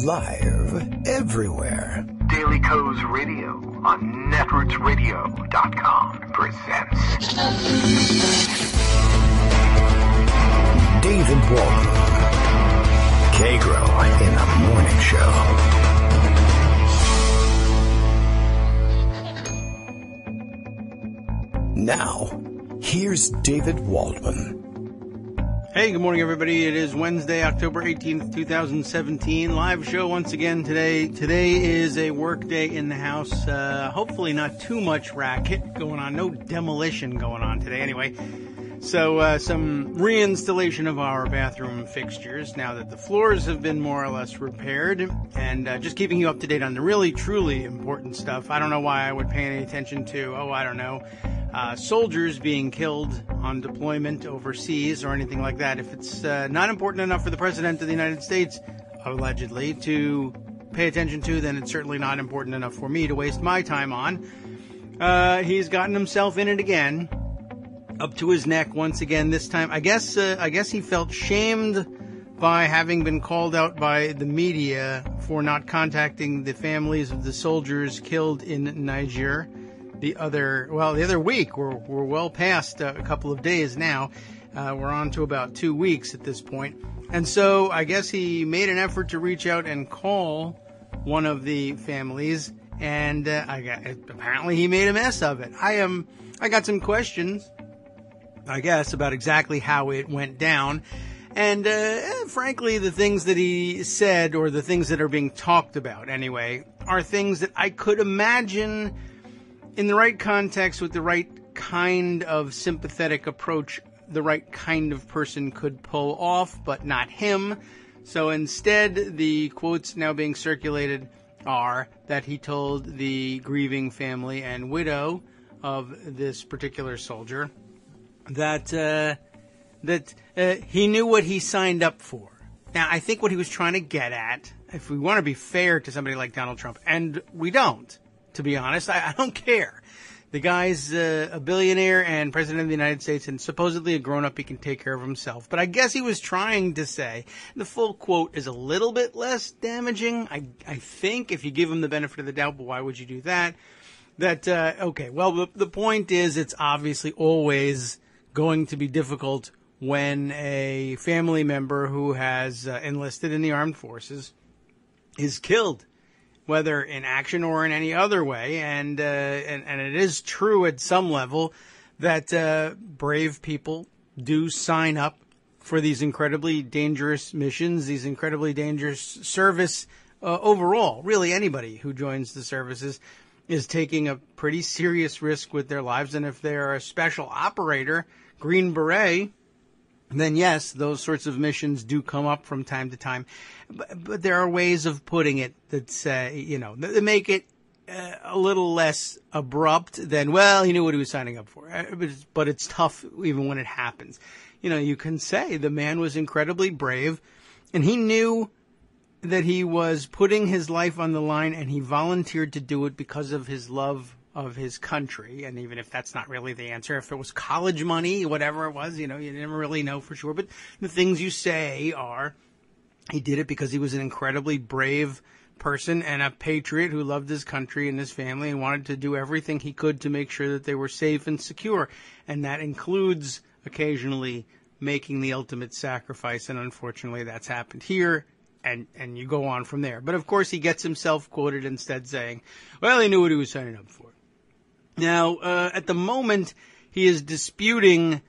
Live everywhere. Daily Co's Radio on netrootsradio.com presents David Walton. Kagro in the Morning Show. Now, here's David Waldman. Hey, good morning, everybody. It is Wednesday, October 18th, 2017. Live show once again today. Today is a work day in the house. Hopefully not too much racket going on. No demolition going on today anyway. So some reinstallation of our bathroom fixtures now that the floors have been more or less repaired. And just keeping you up to date on the really, truly important stuff. I don't know why I would pay any attention to, soldiers being killed on deployment overseas or anything like that. If it's not important enough for the President of the United States, allegedly, to pay attention to, then it's certainly not important enough for me to waste my time on. He's gotten himself in it again, up to his neck once again this time. I guess he felt shamed by having been called out by the media for not contacting the families of the soldiers killed in Niger. The other week. We're well past a couple of days now. We're on to about 2 weeks at this point. And so I guess he made an effort to reach out and call one of the families, and apparently he made a mess of it. I got some questions, I guess, about exactly how it went down. And frankly, the things that he said, or the things that are being talked about anyway, are things that I could imagine in the right context, with the right kind of sympathetic approach, the right kind of person could pull off, but not him. So instead, the quotes now being circulated are that he told the grieving family and widow of this particular soldier that he knew what he signed up for. Now, I think what he was trying to get at, if we want to be fair to somebody like Donald Trump, and we don't, to be honest, I don't care. The guy's a billionaire and president of the United States, and supposedly a grown-up. He can take care of himself. But I guess he was trying to say, the full quote is a little bit less damaging, I think, if you give him the benefit of the doubt. But why would you do that? The point is, it's obviously always going to be difficult when a family member who has enlisted in the armed forces is killed, whether in action or in any other way. And it is true at some level that brave people do sign up for these incredibly dangerous missions, these incredibly dangerous service overall. Really, anybody who joins the services is taking a pretty serious risk with their lives. And if they're a special operator, Green Beret, then yes, those sorts of missions do come up from time to time. But there are ways of putting it that say, that make it a little less abrupt than, well, he knew what he was signing up for. But it's tough even when it happens. You can say the man was incredibly brave, and he knew that he was putting his life on the line, and he volunteered to do it because of his love of his country. And even if that's not really the answer, if it was college money, whatever it was, you never really know for sure. But the things you say are, he did it because he was an incredibly brave person and a patriot who loved his country and his family and wanted to do everything he could to make sure that they were safe and secure. And that includes occasionally making the ultimate sacrifice. And unfortunately, that's happened here. And you go on from there. But of course, he gets himself quoted instead saying, well, he knew what he was signing up for. Now, at the moment, he is disputing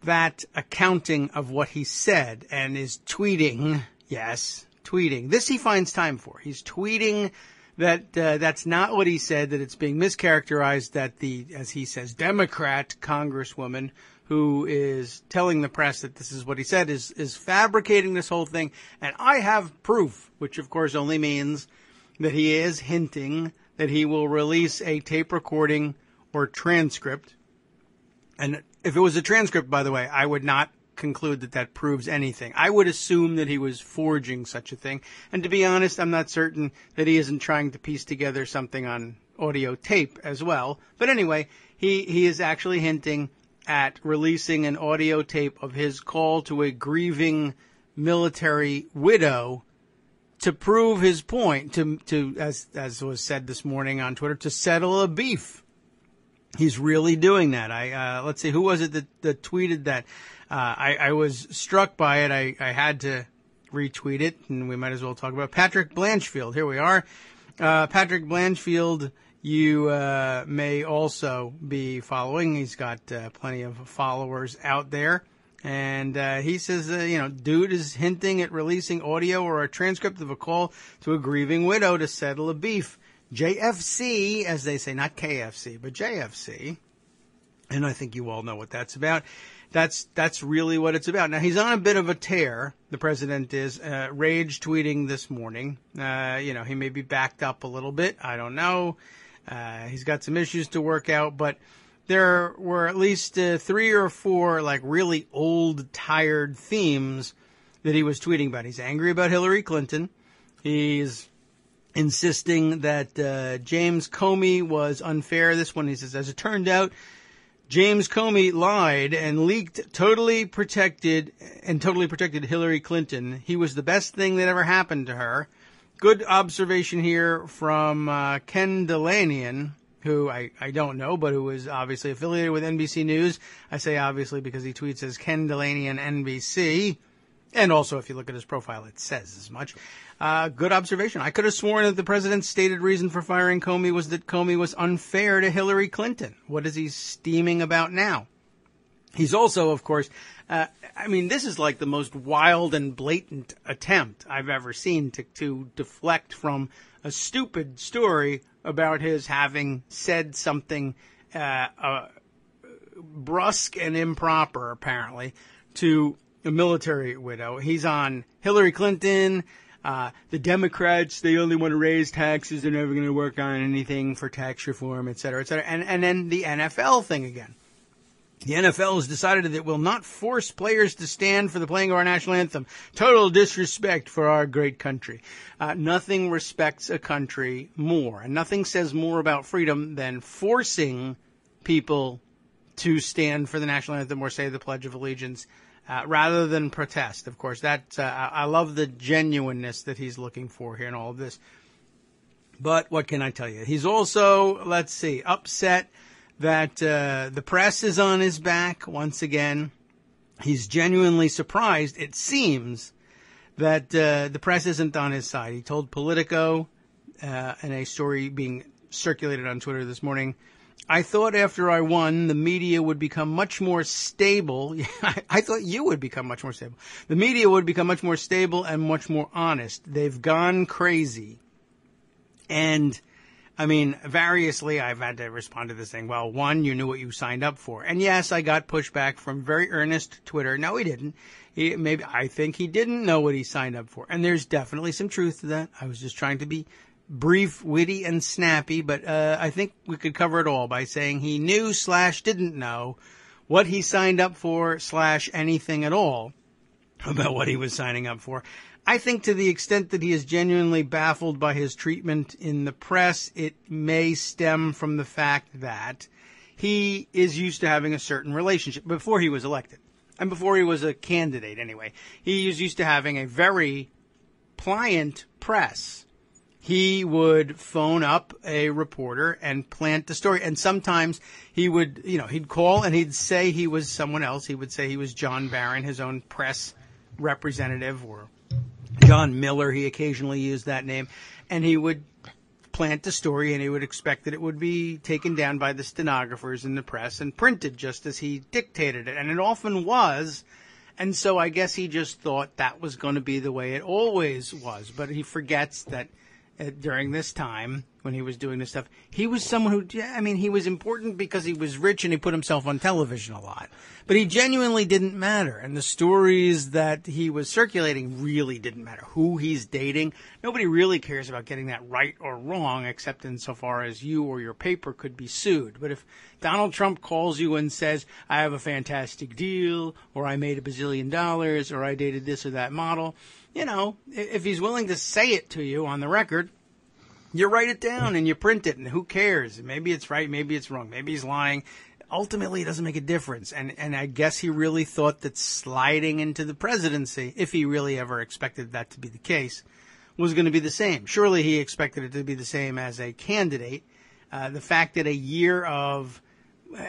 that accounting of what he said and is tweeting. Yes, tweeting. This he finds time for. He's tweeting that that's not what he said, that it's being mischaracterized, that the, as he says, Democrat congresswoman who is telling the press that this is what he said is fabricating this whole thing. And I have proof, which of course only means that he is hinting that he will release a tape recording or transcript. And if it was a transcript, by the way, I would not conclude that that proves anything. I would assume that he was forging such a thing. And to be honest, I'm not certain that he isn't trying to piece together something on audio tape as well. But anyway, he is actually hinting at releasing an audio tape of his call to a grieving military widow to prove his point, to as was said this morning on Twitter, to settle a beef. He's really doing that. Let's see, who was it that tweeted that? I was struck by it. I had to retweet it, and we might as well talk about Patrick Blanchfield. Here we are. Patrick Blanchfield, you may also be following. He's got plenty of followers out there. And he says, dude is hinting at releasing audio or a transcript of a call to a grieving widow to settle a beef. JFC, as they say, not KFC, but JFC. And I think you all know what that's about. That's really what it's about. Now, he's on a bit of a tear, the president is, rage tweeting this morning. He may be backed up a little bit. I don't know. He's got some issues to work out, but there were at least 3 or 4 like really old, tired themes that he was tweeting about. He's angry about Hillary Clinton. He's insisting that James Comey was unfair. This one, he says, as it turned out, James Comey lied and leaked totally protected Hillary Clinton. He was the best thing that ever happened to her. Good observation here from Ken Delanian, who I don't know, but who is obviously affiliated with NBC News. I say obviously because he tweets as Ken Delanian NBC. And also, if you look at his profile, it says as much. Good observation. I could have sworn that the president's stated reason for firing Comey was that Comey was unfair to Hillary Clinton. What is he steaming about now? He's also, of course, this is like the most wild and blatant attempt I've ever seen to deflect from a stupid story about his having said something brusque and improper, apparently, to a military widow. He's on Hillary Clinton. The Democrats, they only want to raise taxes. They're never going to work on anything for tax reform, et cetera, et cetera. And then the NFL thing again. The NFL has decided that it will not force players to stand for the playing of our national anthem. Total disrespect for our great country. Nothing respects a country more, and nothing says more about freedom than forcing people to stand for the national anthem or say the Pledge of Allegiance, rather than protest. Of course, I love the genuineness that he's looking for here in all of this. But what can I tell you? He's also, upset that the press is on his back once again. He's genuinely surprised, it seems, that the press isn't on his side. He told Politico in a story being circulated on Twitter this morning, I thought after I won, the media would become much more stable. I thought you would become much more stable. The media would become much more stable and much more honest. They've gone crazy. And variously, I've had to respond to this thing. Well, one, you knew what you signed up for. And yes, I got pushback from very earnest Twitter. No, he didn't. I think he didn't know what he signed up for. And there's definitely some truth to that. I was just trying to be brief, witty, and snappy, but I think we could cover it all by saying he knew / didn't know what he signed up for / anything at all about what he was signing up for. I think to the extent that he is genuinely baffled by his treatment in the press, it may stem from the fact that he is used to having a certain relationship before he was elected. And before he was a candidate anyway. He is used to having a very pliant press. He would phone up a reporter and plant the story. And sometimes he would, he'd call and he'd say he was someone else. He would say he was John Barron, his own press representative, or John Miller. He occasionally used that name. And he would plant the story and he would expect that it would be taken down by the stenographers in the press and printed just as he dictated it. And it often was. And so I guess he just thought that was going to be the way it always was. But he forgets that during this time, when he was doing this stuff, he was someone who, he was important because he was rich and he put himself on television a lot. But he genuinely didn't matter. And the stories that he was circulating really didn't matter. Who he's dating, nobody really cares about getting that right or wrong, except insofar as you or your paper could be sued. But if Donald Trump calls you and says, I have a fantastic deal, or I made $1 bazillion, or I dated this or that model, if he's willing to say it to you on the record, you write it down and you print it, and who cares? Maybe it's right, maybe it's wrong, maybe he's lying. Ultimately, it doesn't make a difference. And I guess he really thought that sliding into the presidency, if he really ever expected that to be the case, was going to be the same. Surely he expected it to be the same as a candidate. The fact that a year of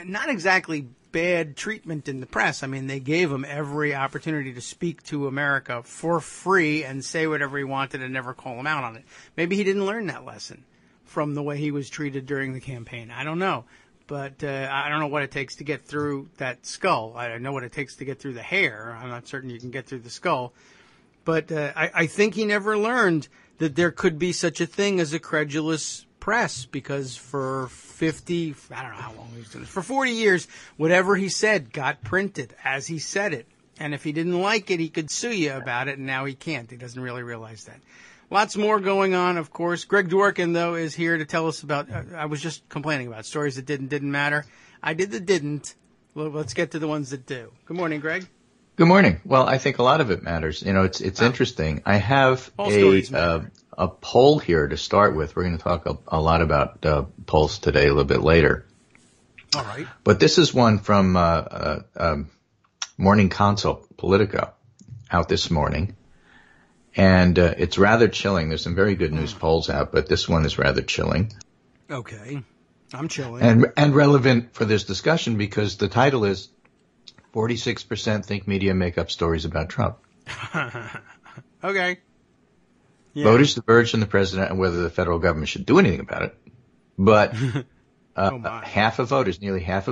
not exactly bad treatment in the press, I mean, they gave him every opportunity to speak to America for free and say whatever he wanted and never call him out on it. Maybe he didn't learn that lesson from the way he was treated during the campaign. I don't know. But I don't know what it takes to get through that skull. I know what it takes to get through the hair. I'm not certain you can get through the skull. But I think he never learned that there could be such a thing as a credulous press, because for 50, I don't know how long he was doing this, for 40 years, whatever he said got printed as he said it. And if he didn't like it, he could sue you about it, and now he can't. He doesn't really realize that. Lots more going on, of course. Greg Dworkin, though, is here to tell us about, I was just complaining about stories that didn't matter. I did the didn't. Well, let's get to the ones that do. Good morning, Greg. Good morning. Well, I think a lot of it matters. You know, it's interesting. I have a poll here to start with. We're going to talk a lot about polls today a little bit later. All right. But this is one from Morning Consult Politico out this morning. And it's rather chilling. There's some very good news polls out, but this one is rather chilling. Okay. I'm chilling. And relevant for this discussion because the title is 46% think media make up stories about Trump. Okay. Yeah. Voters diverge from the president on whether the federal government should do anything about it. But nearly half of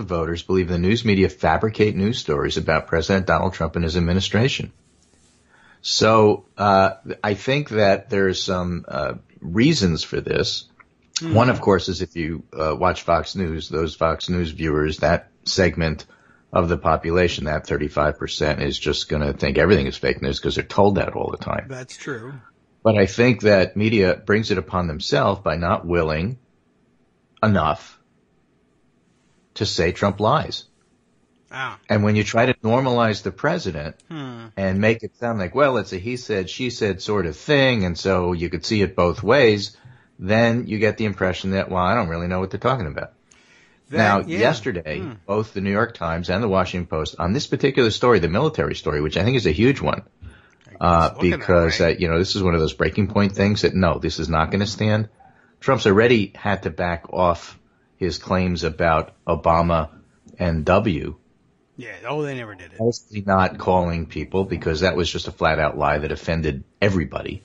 voters believe the news media fabricate news stories about President Donald Trump and his administration. So I think that there's some reasons for this. One, of course, is if you watch Fox News, those Fox News viewers, that segment of the population, that 35%, is just going to think everything is fake news because they're told that all the time. That's true. But I think that media brings it upon themselves by not willing enough to say Trump lies. Ah. And when you try to normalize the president and make it sound like, well, it's a he said, she said sort of thing, and so you could see it both ways, then you get the impression that, well, I don't really know what they're talking about. Yesterday, both the New York Times and the Washington Post, on this particular story, the military story, which I think is a huge one, because, this is one of those breaking point things that, no, this is not going to stand. Trump's already had to back off his claims about Obama and W. Yeah, they never did it. Mostly not calling people because that was just a flat-out lie that offended everybody.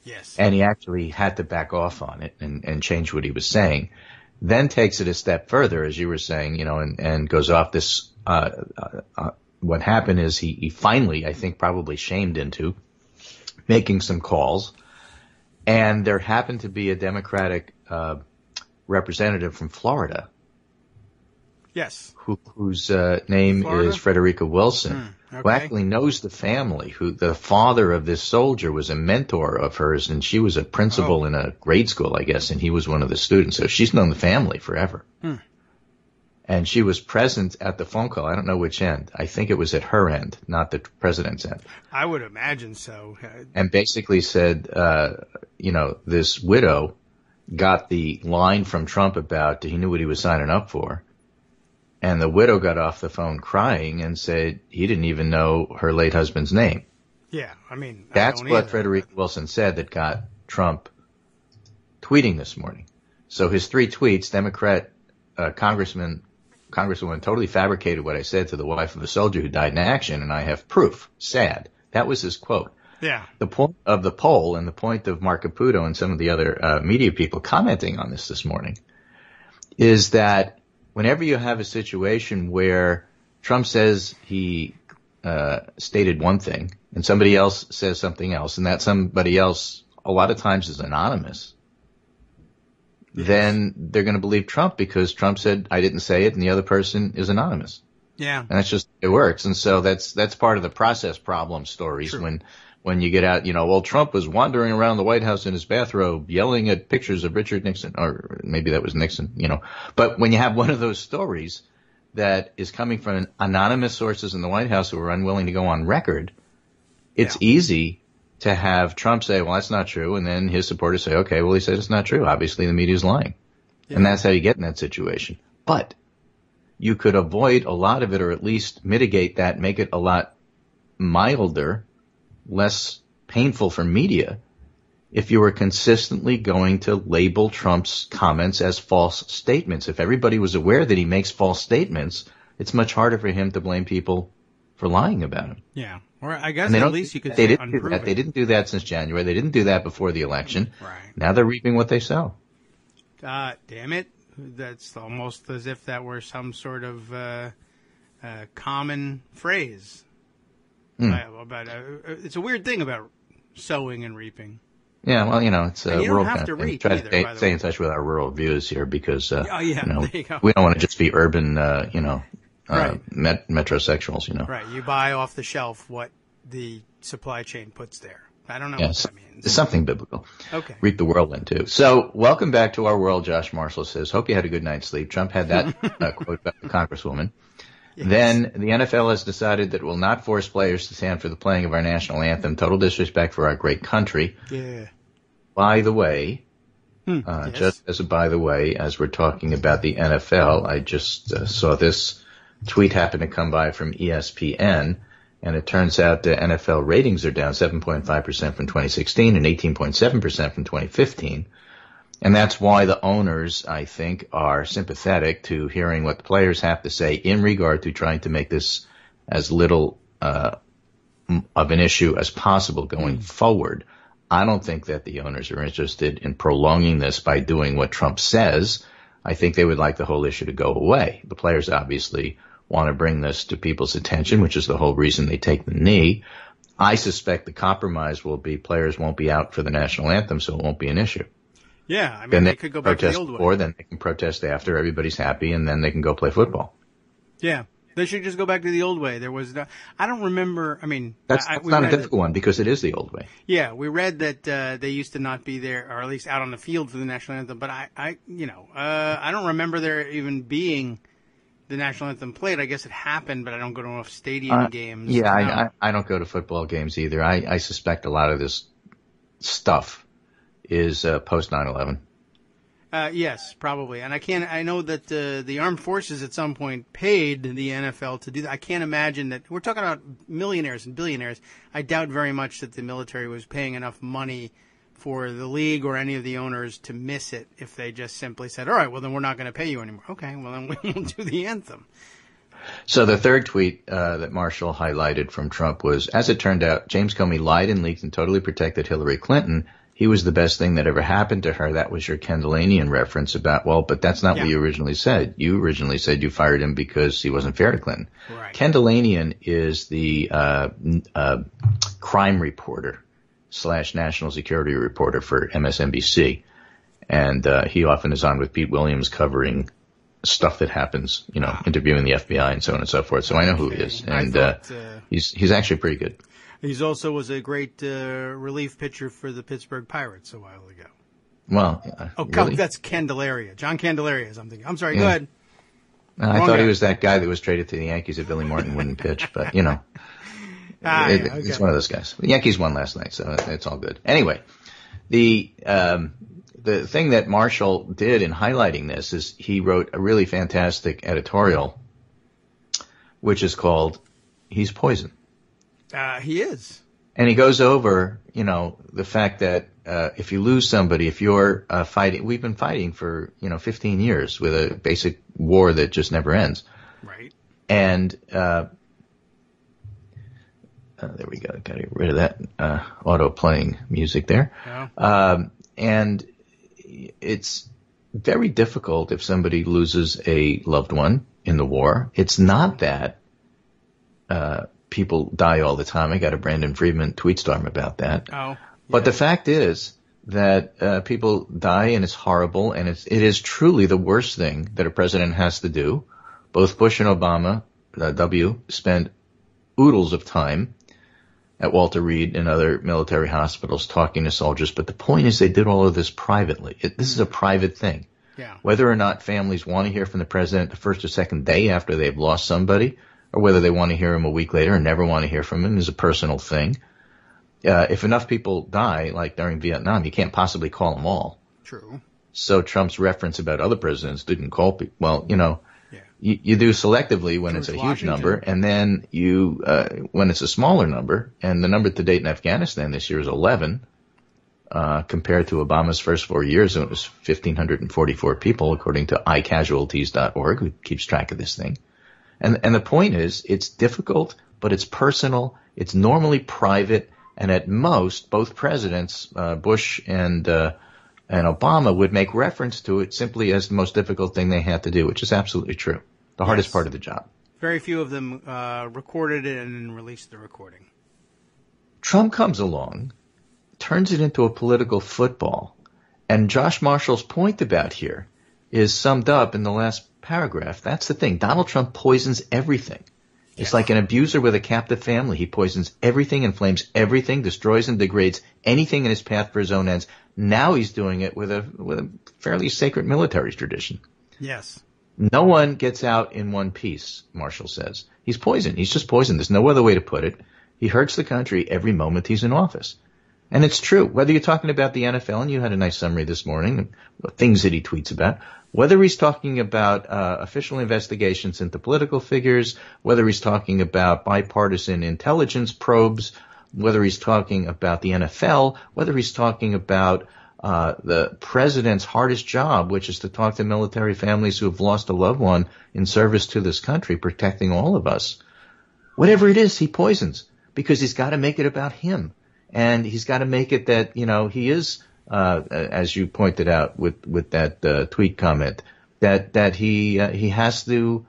Yes. And he actually had to back off on it and change what he was saying. Then takes it a step further, as you were saying, and goes off this what happened is he finally, I think, probably shamed into making some calls. And there happened to be a Democratic representative from Florida. Yes. Whose name is Frederica Wilson, who actually knows the family, who the father of this soldier was a mentor of hers, and she was a principal in a grade school, I guess, and he was one of the students. So she's known the family forever. And she was present at the phone call. I don't know which end. I think it was at her end, not the president's end. I would imagine so. And basically said, this widow got the line from Trump about he knew what he was signing up for. And the widow got off the phone crying and said he didn't even know her late husband's name. Yeah, I mean, that's what Frederica Wilson said that got Trump tweeting this morning. So his three tweets, Democrat Congresswoman totally fabricated what I said to the wife of a soldier who died in action, and I have proof. Sad. That was his quote. Yeah. The point of the poll and the point of Mark Caputo and some of the other media people commenting on this morning is that whenever you have a situation where Trump says he stated one thing and somebody else says something else, and that somebody else a lot of times is anonymous, then they're going to believe Trump because Trump said, I didn't say it, and the other person is anonymous. Yeah. And that's just, it works. And so that's part of the process problem stories. True. When you get out, Trump was wandering around the White House in his bathrobe yelling at pictures of Richard Nixon, or maybe that was Nixon, But when you have one of those stories that is coming from anonymous sources in the White House who are unwilling to go on record, it's easy to have Trump say, well, that's not true. And then his supporters say, okay, well, he said it's not true. Obviously, the media is lying. Yeah. And that's how you get in that situation. But you could avoid a lot of it, or at least mitigate that, make it a lot milder, less painful for media, if you were consistently going to label Trump's comments as false statements. If everybody was aware that he makes false statements, it's much harder for him to blame people for lying about him. Yeah. Or I guess at least you could they say didn't do that. They didn't do that since January. They didn't do that before the election. Right. Now they're reaping what they sow. Damn it. That's almost as if that were some sort of common phrase. It's a weird thing about sowing and reaping. Yeah, well, it's a rural don't have to reap try either, to stay in touch with our rural views here because there you go. We don't want to just be urban, right. metrosexuals, Right. You buy off the shelf what the supply chain puts there. I don't know what that means. It's something biblical. Okay. Reap the whirlwind, too. So, welcome back to our world, Josh Marshall says. Hope you had a good night's sleep. Trump had that quote about the Congresswoman. Yes. Then the NFL has decided that it will not force players to stand for the playing of our national anthem. Total disrespect for our great country. Yeah. By the way, yes. Just as a by the way, as we're talking about the NFL, I just saw this tweet happen to come by from ESPN, and it turns out the NFL ratings are down 7.5% from 2016 and 18.7% from 2015. And that's why the owners, I think, are sympathetic to hearing what the players have to say in regard to trying to make this as little of an issue as possible going forward. I don't think that the owners are interested in prolonging this by doing what Trump says. I think they would like the whole issue to go away. The players obviously want to bring this to people's attention, which is the whole reason they take the knee. I suspect the compromise will be players won't be out for the national anthem, so it won't be an issue. Yeah, I mean, then they could go back to the old way. Before, then they can protest after, everybody's happy, and then they can go play football. Yeah, they should just go back to the old way. There was I don't remember, I mean... That's not a difficult one, because it is the old way. Yeah, we read that they used to not be there, or at least out on the field for the national anthem, but I don't remember there even being the national anthem played. I guess it happened, but I don't go to enough stadium games. Yeah, I don't go to football games either. I suspect a lot of this stuff is post 9/11. Yes, probably. And I know that the armed forces at some point paid the NFL to do that. I can't imagine that. We're talking about millionaires and billionaires. I doubt very much that the military was paying enough money for the league or any of the owners to miss it if they just simply said, all right, well, then we're not going to pay you anymore. Okay, well, then we won't do the anthem. So the third tweet that Marshall highlighted from Trump was, as it turned out, James Comey lied and leaked and totally protected Hillary Clinton. He was the best thing that ever happened to her. That was your Kendallanian reference about, well, but that's not what you originally said. You originally said you fired him because he wasn't fair to Clinton. Right. Kendallanian is the crime reporter / national security reporter for MSNBC. And he often is on with Pete Williams covering stuff that happens, interviewing the FBI and so on and so forth. So I know who he is. And he's actually pretty good. He's also was a great relief pitcher for the Pittsburgh Pirates a while ago. Well, really? That's Candelaria. John Candelaria, I'm thinking. I'm sorry, go ahead. I thought he was that guy that was traded to the Yankees that Billy Martin wouldn't pitch, but, it's one of those guys. The Yankees won last night, so it's all good. Anyway, the thing that Marshall did in highlighting this is he wrote a really fantastic editorial, which is called "He's Poison." He is. And he goes over, the fact that if you lose somebody, if you're fighting, we've been fighting for, 15 years with a basic war that just never ends. Right. And there we go. Got to get rid of that auto playing music there. Yeah. And it's very difficult if somebody loses a loved one in the war. It's not that people die all the time. I got a Brandon Friedman tweet storm about that. Oh, yeah. But the fact is that people die, and it's horrible, and it is truly the worst thing that a president has to do. Both Bush and Obama, spent oodles of time at Walter Reed and other military hospitals talking to soldiers. But the point is they did all of this privately. This is a private thing. Yeah. Whether or not families want to hear from the president the first or second day after they've lost somebody, or whether they want to hear him a week later and never want to hear from him, is a personal thing. If enough people die, like during Vietnam, you can't possibly call them all. True. So Trump's reference about other presidents didn't call people. Well, you do selectively when it's a huge number, and then when it's a smaller number, and the number to date in Afghanistan this year is 11. compared to Obama's first 4 years, when it was 1,544 people, according to iCasualties.org, who keeps track of this thing. And the point is, it's difficult, but it's personal. It's normally private, and at most, both presidents, Bush and Obama, would make reference to it simply as the most difficult thing they had to do, which is absolutely true. The hardest part of the job. Very few of them recorded it and then released the recording. Trump comes along, turns it into a political football, and Josh Marshall's point about here is summed up in the last paragraph. That's the thing. Donald Trump poisons everything. It's like an abuser with a captive family. He poisons everything, inflames everything, destroys and degrades anything in his path for his own ends. Now he's doing it with a fairly sacred military tradition. Yes. No one gets out in one piece, Marshall says. He's poisoned. He's just poisoned. There's no other way to put it. He hurts the country every moment he's in office. And it's true. Whether you're talking about the NFL, and you had a nice summary this morning, things that he tweets about, whether he's talking about official investigations into political figures, whether he's talking about bipartisan intelligence probes, whether he's talking about the NFL, whether he's talking about the president's hardest job, which is to talk to military families who have lost a loved one in service to this country, protecting all of us. Whatever it is, he poisons, because he's got to make it about him. And he's got to make it that, he is, as you pointed out with that tweet comment, that he has to,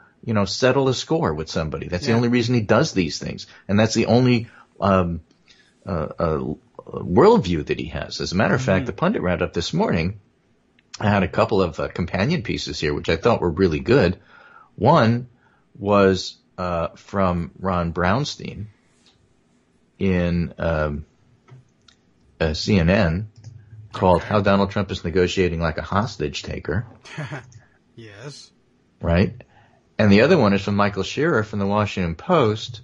settle a score with somebody. That's the only reason he does these things. And that's the only worldview that he has. As a matter of fact, the pundit roundup this morning, I had a couple of companion pieces here, which I thought were really good. One was from Ron Brownstein in CNN, called "How Donald Trump is Negotiating Like a Hostage Taker." Yes. Right? And the other one is from Michael Shearer from the Washington Post.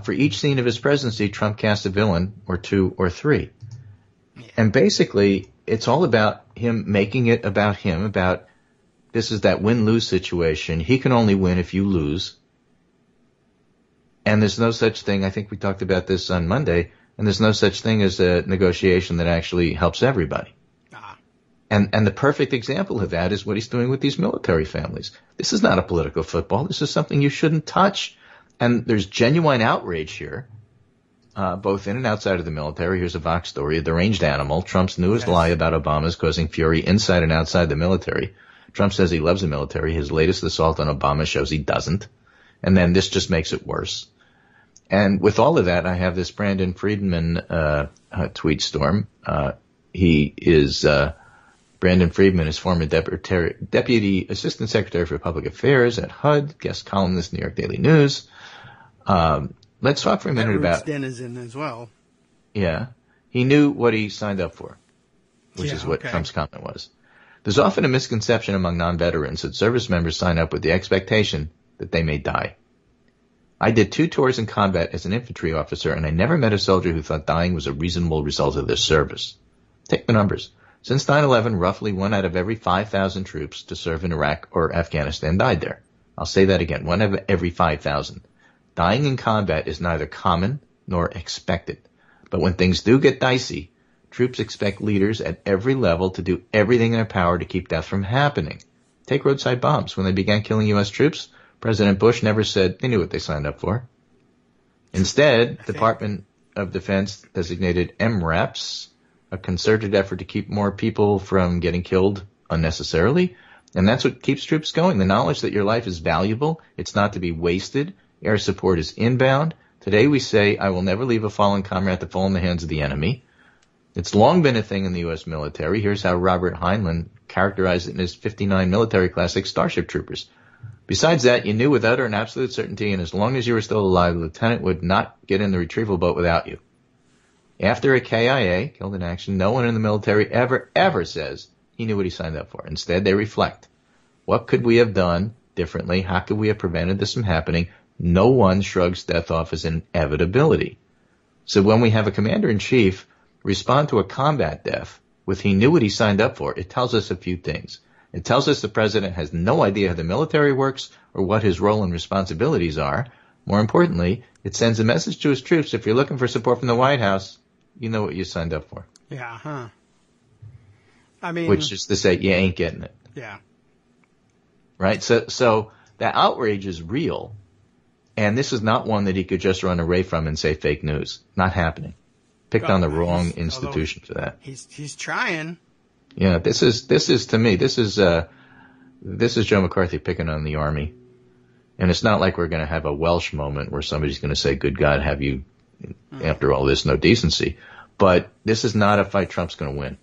For each scene of his presidency, Trump cast a villain, or two or three. And basically, it's all about him making it about him, about this is that win-lose situation. He can only win if you lose. And there's no such thing, I think we talked about this on Monday, and there's no such thing as a negotiation that actually helps everybody. And the perfect example of that is what he's doing with these military families. This is not a political football. This is something you shouldn't touch. And there's genuine outrage here, both in and outside of the military. Here's a Vox story, a deranged animal. Trump's newest lie about Obama is causing fury inside and outside the military. Trump says he loves the military. His latest assault on Obama shows he doesn't. And then this just makes it worse. And with all of that, I have this Brandon Friedman tweet storm. Brandon Friedman is former Deputy Assistant Secretary for Public Affairs at HUD, guest columnist, New York Daily News. Let's talk for a minute about... denizen as well. Yeah. He knew what he signed up for, which is what Trump's comment was. There's often a misconception among non-veterans that service members sign up with the expectation that they may die. I did 2 tours in combat as an infantry officer, and I never met a soldier who thought dying was a reasonable result of their service. Take the numbers. Since 9/11, roughly 1 out of every 5,000 troops to serve in Iraq or Afghanistan died there. I'll say that again. 1 out of every 5,000. Dying in combat is neither common nor expected. But when things do get dicey, troops expect leaders at every level to do everything in their power to keep death from happening. Take roadside bombs. When they began killing U.S. troops, President Bush never said they knew what they signed up for. Instead, Department of Defense designated MRAPs, a concerted effort to keep more people from getting killed unnecessarily. And that's what keeps troops going. The knowledge that your life is valuable. It's not to be wasted. Air support is inbound. Today we say, I will never leave a fallen comrade to fall in the hands of the enemy. It's long been a thing in the U.S. military. Here's how Robert Heinlein characterized it in his 59 military classic, Starship Troopers. Besides that, you knew with utter and absolute certainty, and as long as you were still alive, the lieutenant would not get in the retrieval boat without you. After a KIA, killed in action, no one in the military ever says he knew what he signed up for. Instead, they reflect. What could we have done differently? How could we have prevented this from happening? No one shrugs death off as an inevitability. So when we have a commander-in-chief respond to a combat death with he knew what he signed up for, it tells us a few things. It tells us the president has no idea how the military works or what his role and responsibilities are. More importantly, it sends a message to his troops. If you're looking for support from the White House, you know what you signed up for. Yeah, huh. I mean... Which is to say, you ain't getting it. Yeah. Right? So the outrage is real. And this is not one that he could just run away from and say fake news. Not happening. Picked on the wrong institution for that. He's trying. Yeah, this is to me, this is Joe McCarthy picking on the Army. And it's not like we're going to have a Welsh moment where somebody's going to say, good God, have you, after all this, no decency. But this is not a fight Trump's going to win.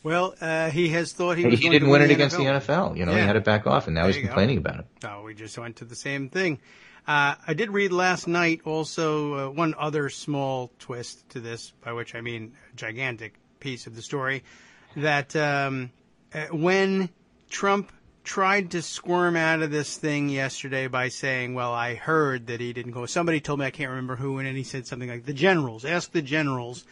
Well, he has thought he was He going didn't to win it the against NFL. the NFL. He had to back off, and now he's complaining about it. Oh, we just went to the same thing. I did read last night also one other small twist to this, by which I mean a gigantic piece of the story, that when Trump tried to squirm out of this thing yesterday by saying, well, I heard that he didn't go. Somebody told me, I can't remember who, and then he said something like, the generals, ask the generals.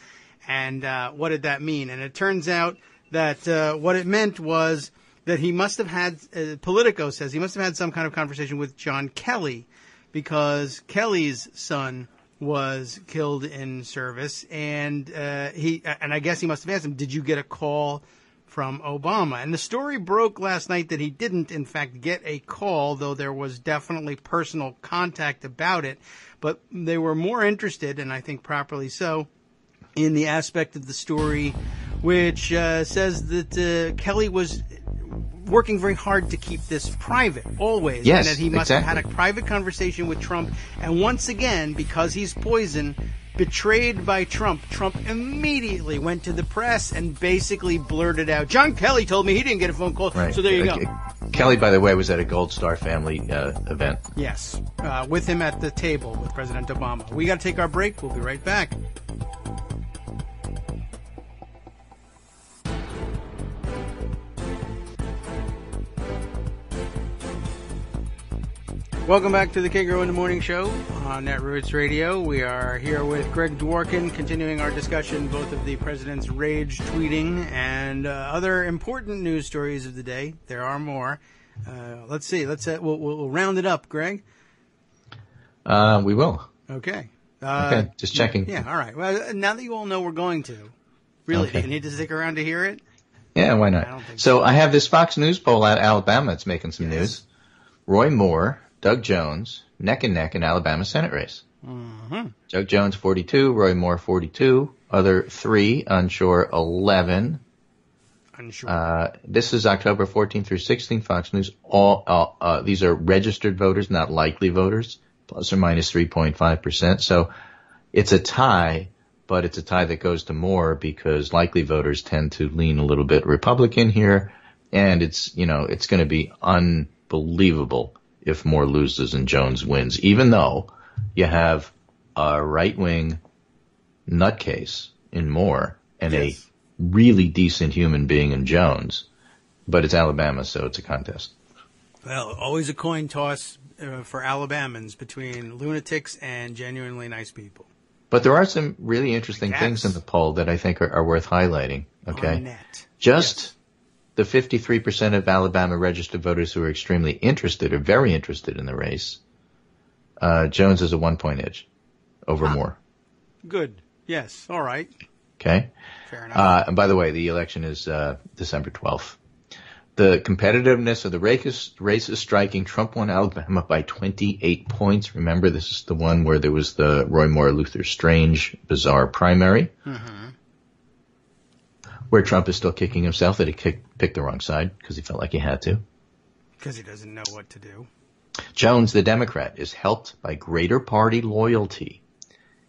And what did that mean? And it turns out that what it meant was that he must have had, Politico says, he must have had some kind of conversation with John Kelly, because Kelly's son was killed in service, and I guess he must have asked him, did you get a call from Obama? And the story broke last night that he didn't, in fact, get a call, though there was definitely personal contact about it. But they were more interested, and I think properly so, in the aspect of the story which says that Kelly was working very hard to keep this private, always. Yes, and that he must have had a private conversation with Trump. And once again, because he's poison, betrayed by Trump, Trump immediately went to the press and basically blurted out, John Kelly told me he didn't get a phone call, right. So there you go. Kelly, by the way, was at a Gold Star family event. Yes, with him at the table with President Obama. We got to take our break. We'll be right back. Welcome back to the Kagro in the Morning Show on Netroots Radio. We are here with Greg Dworkin, continuing our discussion both of the president's rage tweeting and other important news stories of the day. There are more. Let's see. We'll round it up, Greg. We will. Okay. Okay. Just checking. Yeah. All right. Well, now that you all know we're going to, really, okay. Do you need to stick around to hear it? Yeah. Why not? I don't think so I have this Fox News poll out of Alabama that's making some news. Roy Moore, Doug Jones, neck and neck in Alabama Senate race. Mm-hmm. Doug Jones, 42. Roy Moore, 42. Other 3, unsure, 11. Unsure. This is October 14th through 16th, Fox News. These are registered voters, not likely voters, plus or minus 3.5%. So it's a tie, but it's a tie that goes to Moore because likely voters tend to lean a little bit Republican here. And it's going to be unbelievable if Moore loses and Jones wins, even though you have a right-wing nutcase in Moore and a really decent human being in Jones. But it's Alabama, so it's a contest. Well, always a coin toss for Alabamans between lunatics and genuinely nice people. But there are some really interesting things in the poll that I think are worth highlighting. Okay, the 53% of Alabama registered voters who are extremely interested or very interested in the race, Jones has a 1-point edge over Moore. Good. Yes. All right. Okay. Fair enough. And by the way, the election is December 12th. The competitiveness of the race is striking. Trump won Alabama by 28 points. Remember, this is the one where there was the Roy Moore-Luther Strange bizarre primary. Mm-hmm. Where Trump is still kicking himself that he picked the wrong side because he felt like he had to. Because he doesn't know what to do. Jones, the Democrat, is helped by greater party loyalty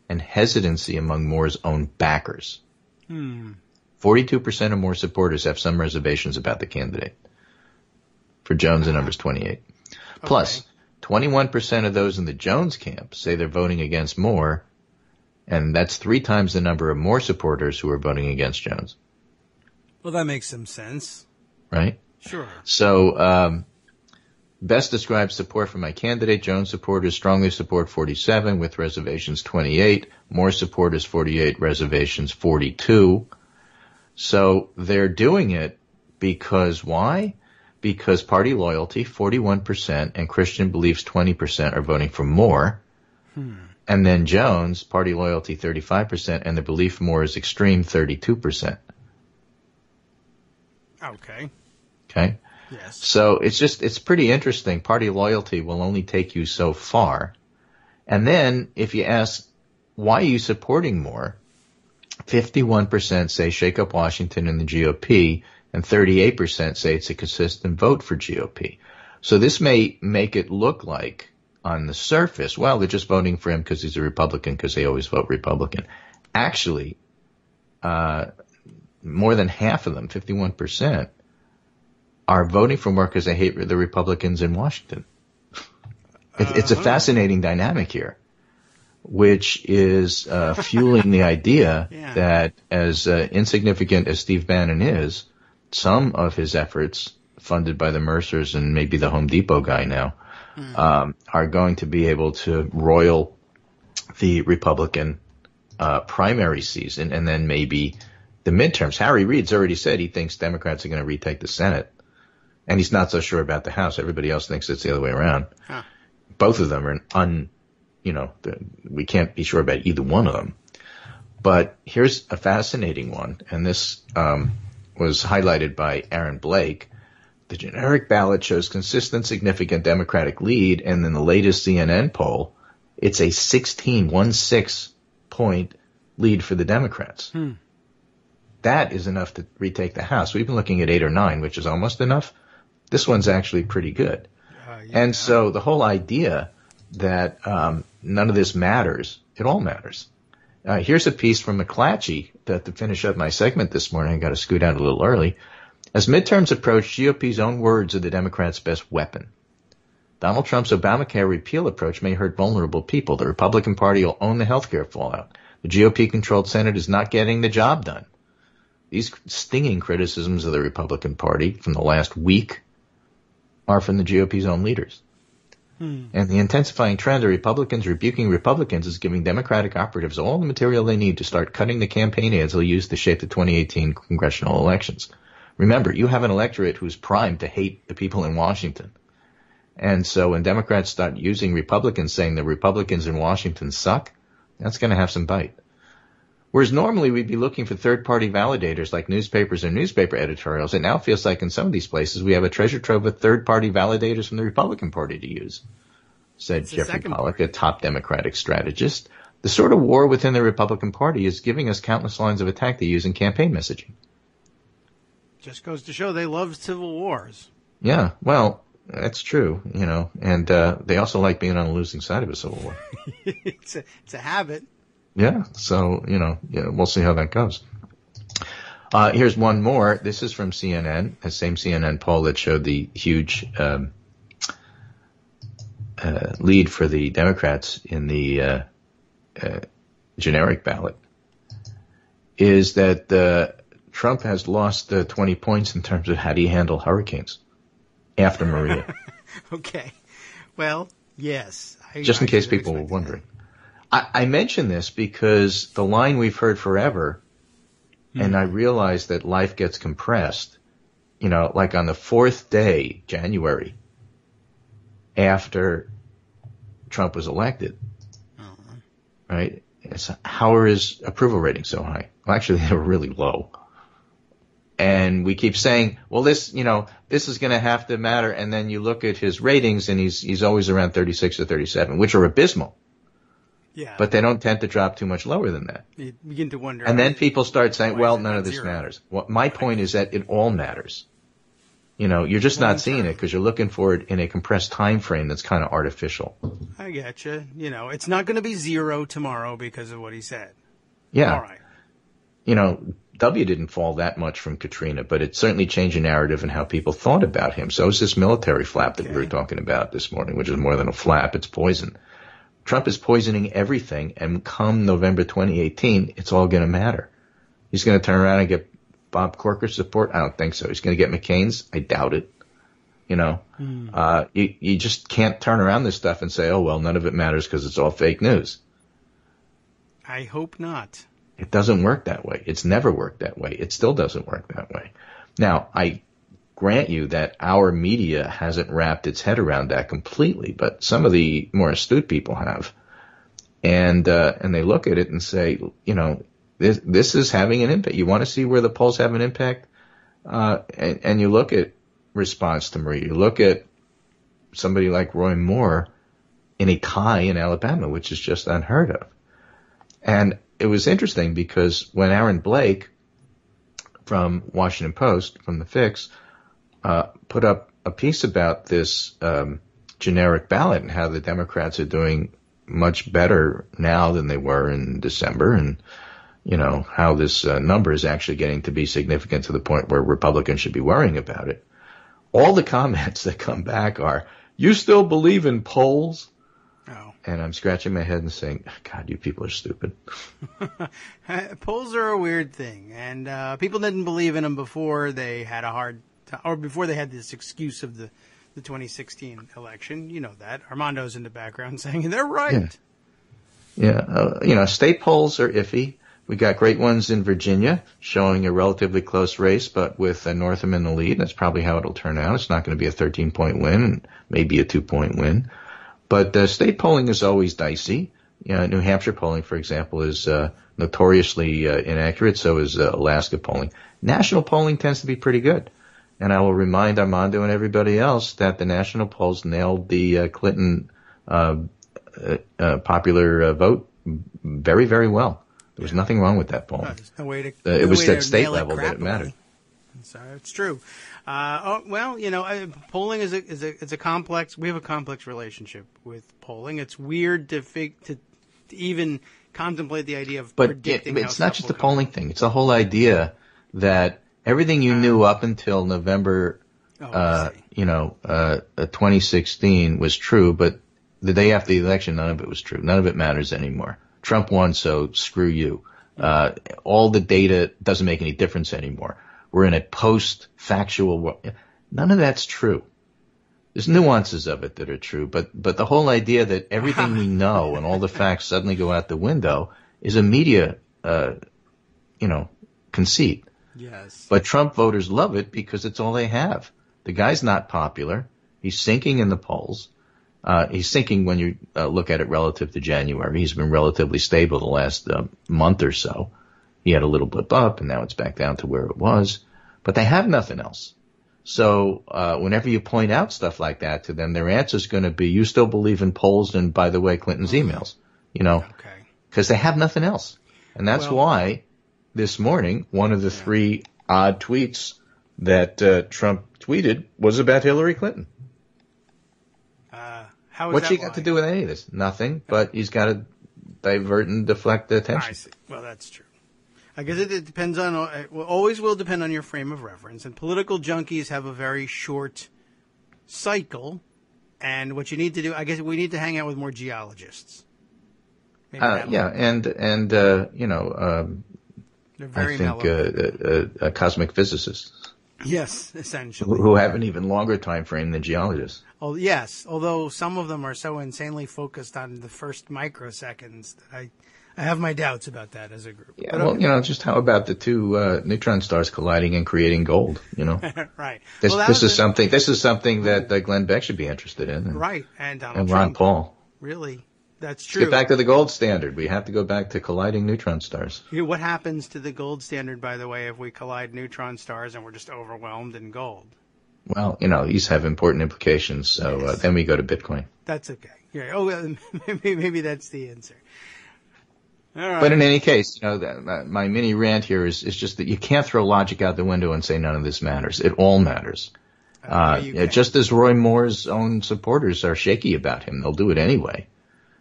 and hesitancy among Moore's own backers. 42% of Moore supporters have some reservations about the candidate. For Jones, the number's 28. Okay. Plus, 21% of those in the Jones camp say they're voting against Moore, and that's 3 times the number of Moore supporters who are voting against Jones. Well, that makes some sense. Right? Sure. So, best describes support for my candidate. Jones supporters strongly support 47, with reservations 28. Moore supporters 48, reservations 42. So they're doing it because why? Because party loyalty, 41%, and Christian beliefs, 20%, are voting for Moore. And then Jones, party loyalty 35%, and the belief more is extreme 32%. Okay. Okay? Yes. So it's pretty interesting. Party loyalty will only take you so far. And then if you ask, why are you supporting more? 51% say shake up Washington and the GOP, and 38% say it's a consistent vote for GOP. So this may make it look like, on the surface, well, they're just voting for him because he's a Republican, because they always vote Republican. Actually, more than half of them, 51%, are voting for more because they hate the Republicans in Washington. It's a fascinating dynamic here, which is fueling the idea that as insignificant as Steve Bannon is, some of his efforts, funded by the Mercers and maybe the Home Depot guy now, are going to be able to roil the Republican primary season and then maybe the midterms. Harry Reid's already said he thinks Democrats are going to retake the Senate, and he's not so sure about the House. Everybody else thinks it's the other way around. Huh. Both of them are we can't be sure about either one of them. But here's a fascinating one, and this was highlighted by Aaron Blake. The generic ballot shows consistent, significant Democratic lead, and in the latest CNN poll, it's a 16 point lead for the Democrats. That is enough to retake the House. We've been looking at 8 or 9, which is almost enough. This one's actually pretty good. And so the whole idea that none of this matters, it all matters. Here's a piece from McClatchy to finish up my segment this morning. I got to scoot out a little early. As midterms approach, GOP's own words are the Democrats' best weapon. Donald Trump's Obamacare repeal approach may hurt vulnerable people. The Republican Party will own the health care fallout. The GOP-controlled Senate is not getting the job done. These stinging criticisms of the Republican Party from the last week are from the GOP's own leaders. And the intensifying trend of Republicans rebuking Republicans is giving Democratic operatives all the material they need to start cutting the campaign ads they'll use to shape the 2018 congressional elections. Remember, you have an electorate who's primed to hate the people in Washington. And so when Democrats start using Republicans saying the Republicans in Washington suck, that's going to have some bite. Whereas normally we'd be looking for third-party validators like newspapers or newspaper editorials, it now feels like in some of these places we have a treasure trove of third-party validators from the Republican Party to use, said Jeffrey Pollack, a top Democratic strategist. The sort of war within the Republican Party is giving us countless lines of attack they use in campaign messaging. Just goes to show they love civil wars. Yeah, well, that's true, and they also like being on the losing side of a civil war. It's a habit. Yeah, so, we'll see how that goes. Here's one more. This is from CNN, the same CNN poll that showed the huge lead for the Democrats in the generic ballot, is that Trump has lost 20 points in terms of how do you handle hurricanes after Maria. Okay. Well, yes. Just in case people were wondering. I mention this because the line we've heard forever, and I realize that life gets compressed, like on the 4th day, January, after Trump was elected, right? How are his approval ratings so high? Well, actually, they were really low. And we keep saying, well, this is going to have to matter. And then you look at his ratings and he's always around 36 or 37, which are abysmal. Yeah. But they don't tend to drop too much lower than that. You begin to wonder. And then people start saying, well, none of this matters. Well, my point is that it all matters. You're just not seeing it because you're looking for it in a compressed time frame that's kind of artificial. I get you. It's not going to be 0 tomorrow because of what he said. Yeah. All right. W didn't fall that much from Katrina, but it certainly changed the narrative and how people thought about him. So is this military flap that we were talking about this morning, which is more than a flap. It's poison. Trump is poisoning everything, and come November 2018, it's all going to matter. He's going to turn around and get Bob Corker's support? I don't think so. He's going to get McCain's? I doubt it. You just can't turn around this stuff and say, oh, well, none of it matters because it's all fake news. I hope not. It doesn't work that way. It's never worked that way. It still doesn't work that way. Now, I grant you that our media hasn't wrapped its head around that completely, but some of the more astute people have. and they look at it and say, this is having an impact. You want to see where the polls have an impact, and you look at response to Marie. You look at somebody like Roy Moore in a tie in Alabama, which is just unheard of. And it was interesting because when Aaron Blake from Washington Post, from the Fix, put up a piece about this generic ballot and how the Democrats are doing much better now than they were in December, and how this number is actually getting to be significant to the point where Republicans should be worrying about it. All the comments that come back are, "You still believe in polls?" Oh. And I'm scratching my head and saying, God, you people are stupid. Polls are a weird thing, and people didn't believe in them before they had a hard time, or before they had this excuse of the 2016 election. You know that. Armando's in the background saying they're right. Yeah. State polls are iffy. We got great ones in Virginia showing a relatively close race, but with Northam in the lead. That's probably how it'll turn out. It's not going to be a 13-point win, maybe a 2-point win. But state polling is always dicey. New Hampshire polling, for example, is notoriously inaccurate. So is Alaska polling. National polling tends to be pretty good. And I will remind Armando and everybody else that the national polls nailed the Clinton popular vote very, very well. There was nothing wrong with that polling. No way to, it was at state level that it mattered. So it's true. Polling is a complex. We have a complex relationship with polling. It's weird to even contemplate the idea of predicting. But it's not just a polling thing. It's a whole idea that everything you knew up until November, 2016 was true, but the day after the election, none of it was true. None of it matters anymore. Trump won, so screw you. All the data doesn't make any difference anymore. We're in a post-factual world. None of that's true. There's nuances of it that are true, but the whole idea that everything we know and all the facts suddenly go out the window is a media, conceit. Yes. But Trump voters love it because it's all they have. The guy's not popular. He's sinking in the polls. He's sinking when you look at it relative to January. He's been relatively stable the last month or so. He had a little blip up, and now it's back down to where it was. But they have nothing else. So whenever you point out stuff like that to them, their answer is going to be, you still believe in polls and, by the way, Clinton's emails. Because they have nothing else. And that's why this morning, one of the three odd tweets that Trump tweeted was about Hillary Clinton. What's he got to do with any of this? Nothing, but he's got to divert and deflect the attention. I see. Well, that's true. I guess it depends on, always will depend on your frame of reference. And political junkies have a very short cycle. And what you need to do, I guess we need to hang out with more geologists. They're very cosmic physicists. Yes, essentially. Who have an even longer time frame than geologists. Oh, yes. Although some of them are so insanely focused on the first microseconds that I have my doubts about that as a group. Yeah, but, just how about the two neutron stars colliding and creating gold? Right. This is something that Glenn Beck should be interested in. Right, and Donald and Trump. Ron Paul. Really, that's true. Let's get back to the gold standard. We have to go back to colliding neutron stars. What happens to the gold standard, by the way, if we collide neutron stars and we're just overwhelmed in gold? Well, these have important implications. So yes. Then we go to Bitcoin. That's okay. Yeah. Oh, maybe that's the answer. All right. But in any case, my mini rant here is just that you can't throw logic out the window and say none of this matters. It all matters. Just as Roy Moore's own supporters are shaky about him, they'll do it anyway.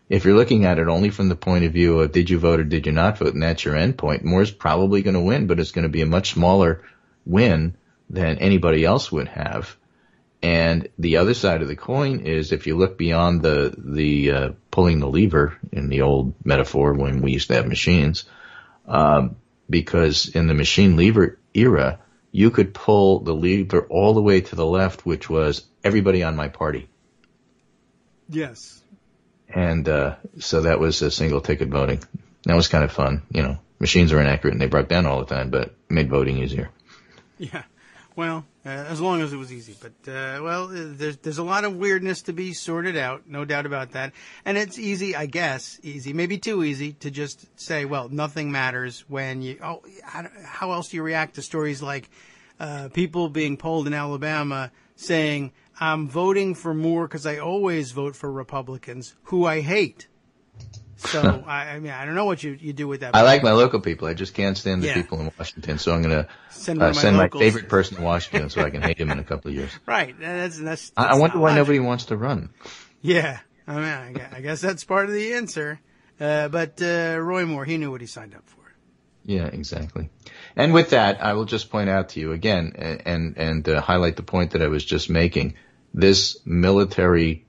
If you're looking at it only from the point of view of did you vote or did you not vote, and that's your end point, Moore's probably going to win, but it's going to be a much smaller win than anybody else would have. And the other side of the coin is if you look beyond the pulling the lever in the old metaphor when we used to have machines, because in the machine lever era, you could pull the lever all the way to the left, which was everybody on my party. Yes. And so that was a single ticket voting. That was kind of fun. Machines are inaccurate and they broke down all the time, but it made voting easier. Yeah. Well, as long as it was easy. But, there's a lot of weirdness to be sorted out, no doubt about that. And it's easy, I guess, maybe too easy, to just say, well, nothing matters when how else do you react to stories like people being polled in Alabama saying, I'm voting for Moore because I always vote for Republicans who I hate. So, I don't know what you do with that. I like my local people. I just can't stand the people in Washington. So I'm going to send my favorite person to Washington so I can hate him in a couple of years. Right. That's I wonder why nobody wants to run. Yeah. I guess that's part of the answer. But Roy Moore, he knew what he signed up for. Yeah, exactly. And with that, I will just point out to you again and highlight the point that I was just making. This military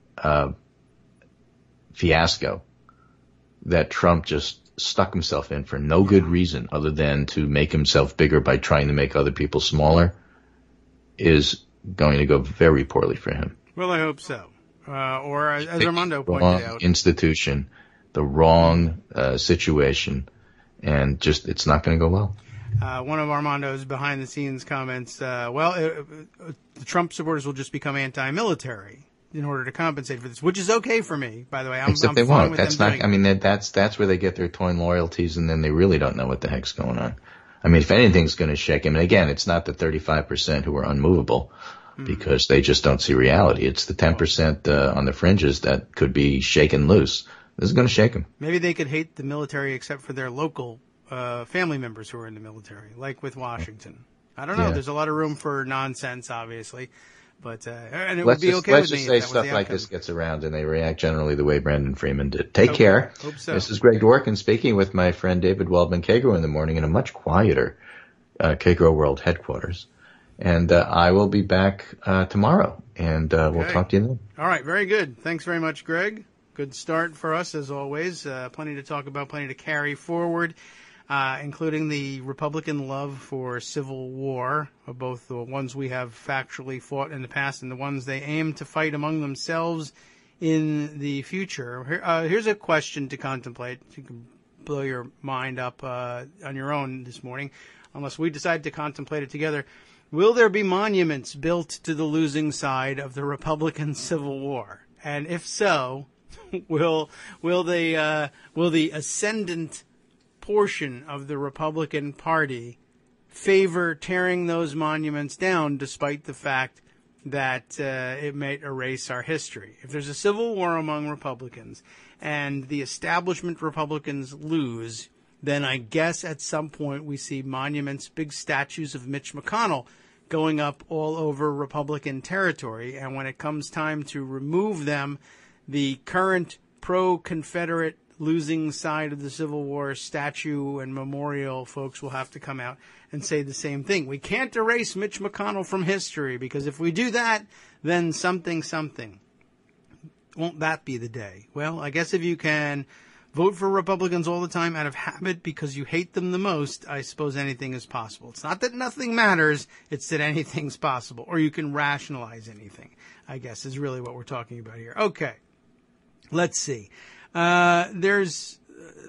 fiasco that Trump just stuck himself in for no good reason other than to make himself bigger by trying to make other people smaller is going to go very poorly for him. Well, I hope so. Or as Armando pointed out. Wrong institution, the wrong situation, and just it's not going to go well. One of Armando's behind-the-scenes comments, the Trump supporters will just become anti-military in order to compensate for this, which is okay for me, by the way. Except they won't. That's not. I mean, that's where they get their toy loyalties, and then they really don't know what the heck's going on. I mean, if anything's going to shake him, and again, it's not the 35% who are unmovable, because they just don't see reality. It's the 10% on the fringes that could be shaken loose. This is going to shake them. Maybe they could hate the military except for their local family members who are in the military, like with Washington. I don't know. Yeah. There's a lot of room for nonsense, obviously. But and it would be okay with me. Let's just say stuff like this gets around and they react generally the way Brandon Freeman did. Take care. Hope so. This is Greg Dworkin speaking with my friend David Waldman Kagro in the morning in a much quieter Kagro World headquarters. And I will be back tomorrow, and we'll talk to you then. All right, very good. Thanks very much, Greg. Good start for us, as always. Plenty to talk about, plenty to carry forward. Including the Republican love for civil war, both the ones we have factually fought in the past and the ones they aim to fight among themselves in the future. Here's a question to contemplate. You can blow your mind up on your own this morning, unless we decide to contemplate it together. Will there be monuments built to the losing side of the Republican Civil War? And if so, will the ascendant portion of the Republican Party favor tearing those monuments down, despite the fact that it might erase our history? If there's a civil war among Republicans and the establishment Republicans lose, then I guess at some point we see monuments, big statues of Mitch McConnell going up all over Republican territory. And when it comes time to remove them, the current pro-Confederate losing side of the Civil War statue and memorial folks will have to come out and say the same thing. We can't erase Mitch McConnell from history, because if we do that, then something. Won't that be the day? Well, I guess if you can vote for Republicans all the time out of habit because you hate them the most, I suppose anything is possible. It's not that nothing matters, it's that anything's possible. Or you can rationalize anything, I guess, is really what we're talking about here. Okay, let's see. There's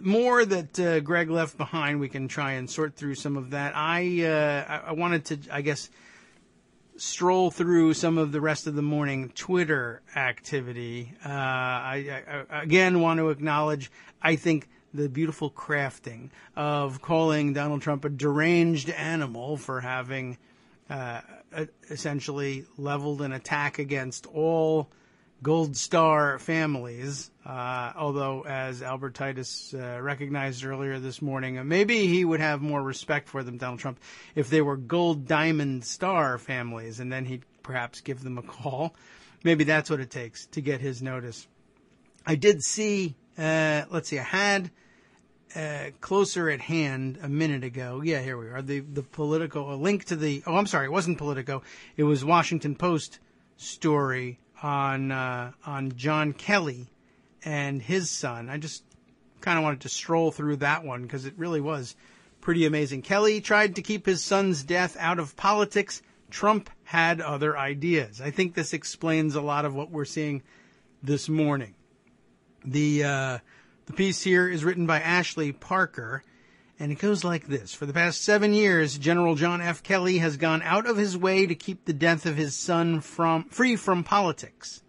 more that Greg left behind. We can try and sort through some of that. I wanted to, I guess, stroll through some of the rest of the morning Twitter activity. I again want to acknowledge, I think, the beautiful crafting of calling Donald Trump a deranged animal for having essentially leveled an attack against all Gold Star families, although, as Albert Titus recognized earlier this morning, maybe he would have more respect for them, Donald Trump, if they were Gold Diamond Star families, and then he'd perhaps give them a call. Maybe that's what it takes to get his notice. I did see, I had closer at hand a minute ago. Yeah, here we are. The Politico, a link to the, it wasn't Politico. It was Washington Post story on John Kelly and his son. I just kind of wanted to stroll through that one because it really was pretty amazing. Kelly tried to keep his son's death out of politics. Trump had other ideas. I think this explains a lot of what we're seeing this morning. The piece here is written by Ashley Parker, And it goes like this. For the past 7 years, General John F. Kelly has gone out of his way to keep the death of his son free from politics.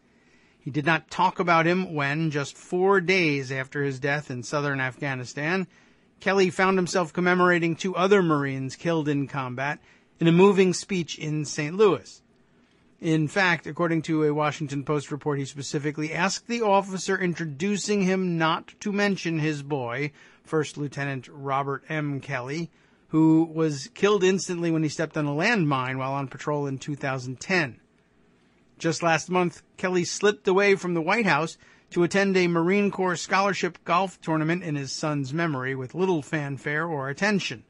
He did not talk about him when, just 4 days after his death in southern Afghanistan, Kelly found himself commemorating 2 other Marines killed in combat in a moving speech in St. Louis. In fact, according to a Washington Post report, he specifically asked the officer introducing him not to mention his boy, First Lieutenant Robert M. Kelly, who was killed instantly when he stepped on a landmine while on patrol in 2010. Just last month, Kelly slipped away from the White House to attend a Marine Corps scholarship golf tournament in his son's memory with little fanfare or attention.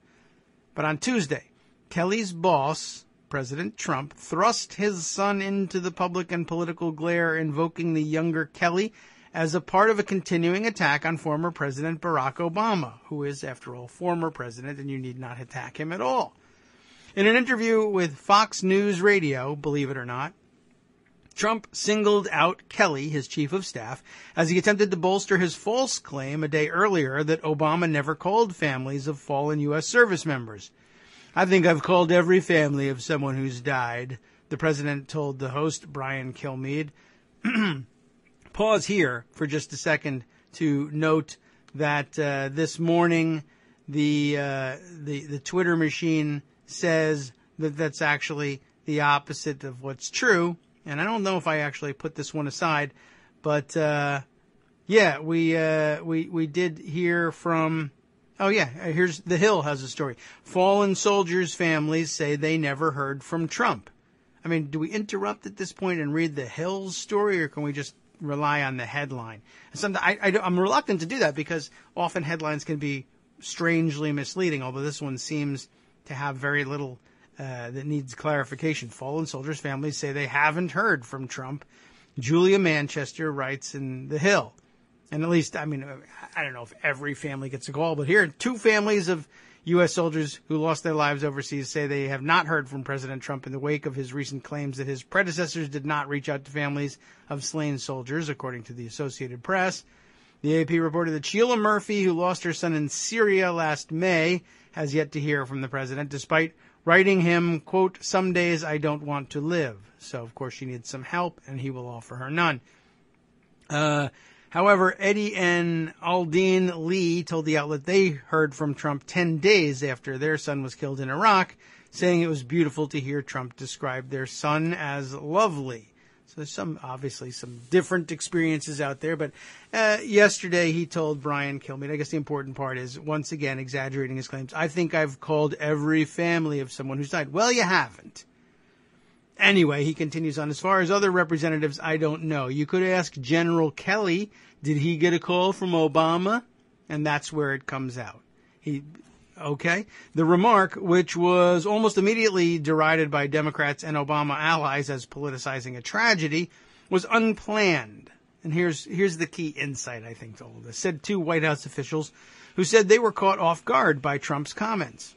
But on Tuesday, Kelly's boss, President Trump, thrust his son into the public and political glare, invoking the younger Kelly as a part of a continuing attack on former President Barack Obama, who is, after all, former president, and you need not attack him at all. In an interview with Fox News Radio, believe it or not, Trump singled out Kelly, his chief of staff, as he attempted to bolster his false claim a day earlier that Obama never called families of fallen U.S. service members. I think I've called every family of someone who's died, the president told the host, Brian Kilmeade. Pause here for just a second to note that this morning the Twitter machine says that that's actually the opposite of what's true. And I don't know if I actually put this one aside, but yeah, we did hear from. Oh yeah, here's The Hill has a story. Fallen soldiers' families say they never heard from Trump. I mean, do we interrupt at this point and read The Hill's story, or can we just rely on the headline? I'm reluctant to do that because often headlines can be strangely misleading, although this one seems to have very little that needs clarification. Fallen soldiers' families say they haven't heard from Trump. Julia Manchester writes in The Hill. And at least, I mean, I don't know if every family gets a call, but here, 2 families of U.S. soldiers who lost their lives overseas say they have not heard from President Trump in the wake of his recent claims that his predecessors did not reach out to families of slain soldiers, according to the Associated Press. The AP reported that Sheila Murphy, who lost her son in Syria last May, has yet to hear from the president, despite writing him, quote, "Some days I don't want to live." So, of course, she needs some help, and he will offer her none. However, Eddie and Aldine Lee told the outlet they heard from Trump 10 days after their son was killed in Iraq, saying it was beautiful to hear Trump describe their son as lovely. So there's obviously some different experiences out there. But yesterday he told Brian Kilmeade, I guess the important part is, once again, exaggerating his claims, "I think I've called every family of someone who's died." Well, you haven't. Anyway, he continues on, as far as other representatives, I don't know. You could ask General Kelly, did he get a call from Obama? And that's where it comes out. Okay. The remark, which was almost immediately derided by Democrats and Obama allies as politicizing a tragedy, was unplanned. And here's the key insight, I think, to all this. Said 2 White House officials who said they were caught off guard by Trump's comments.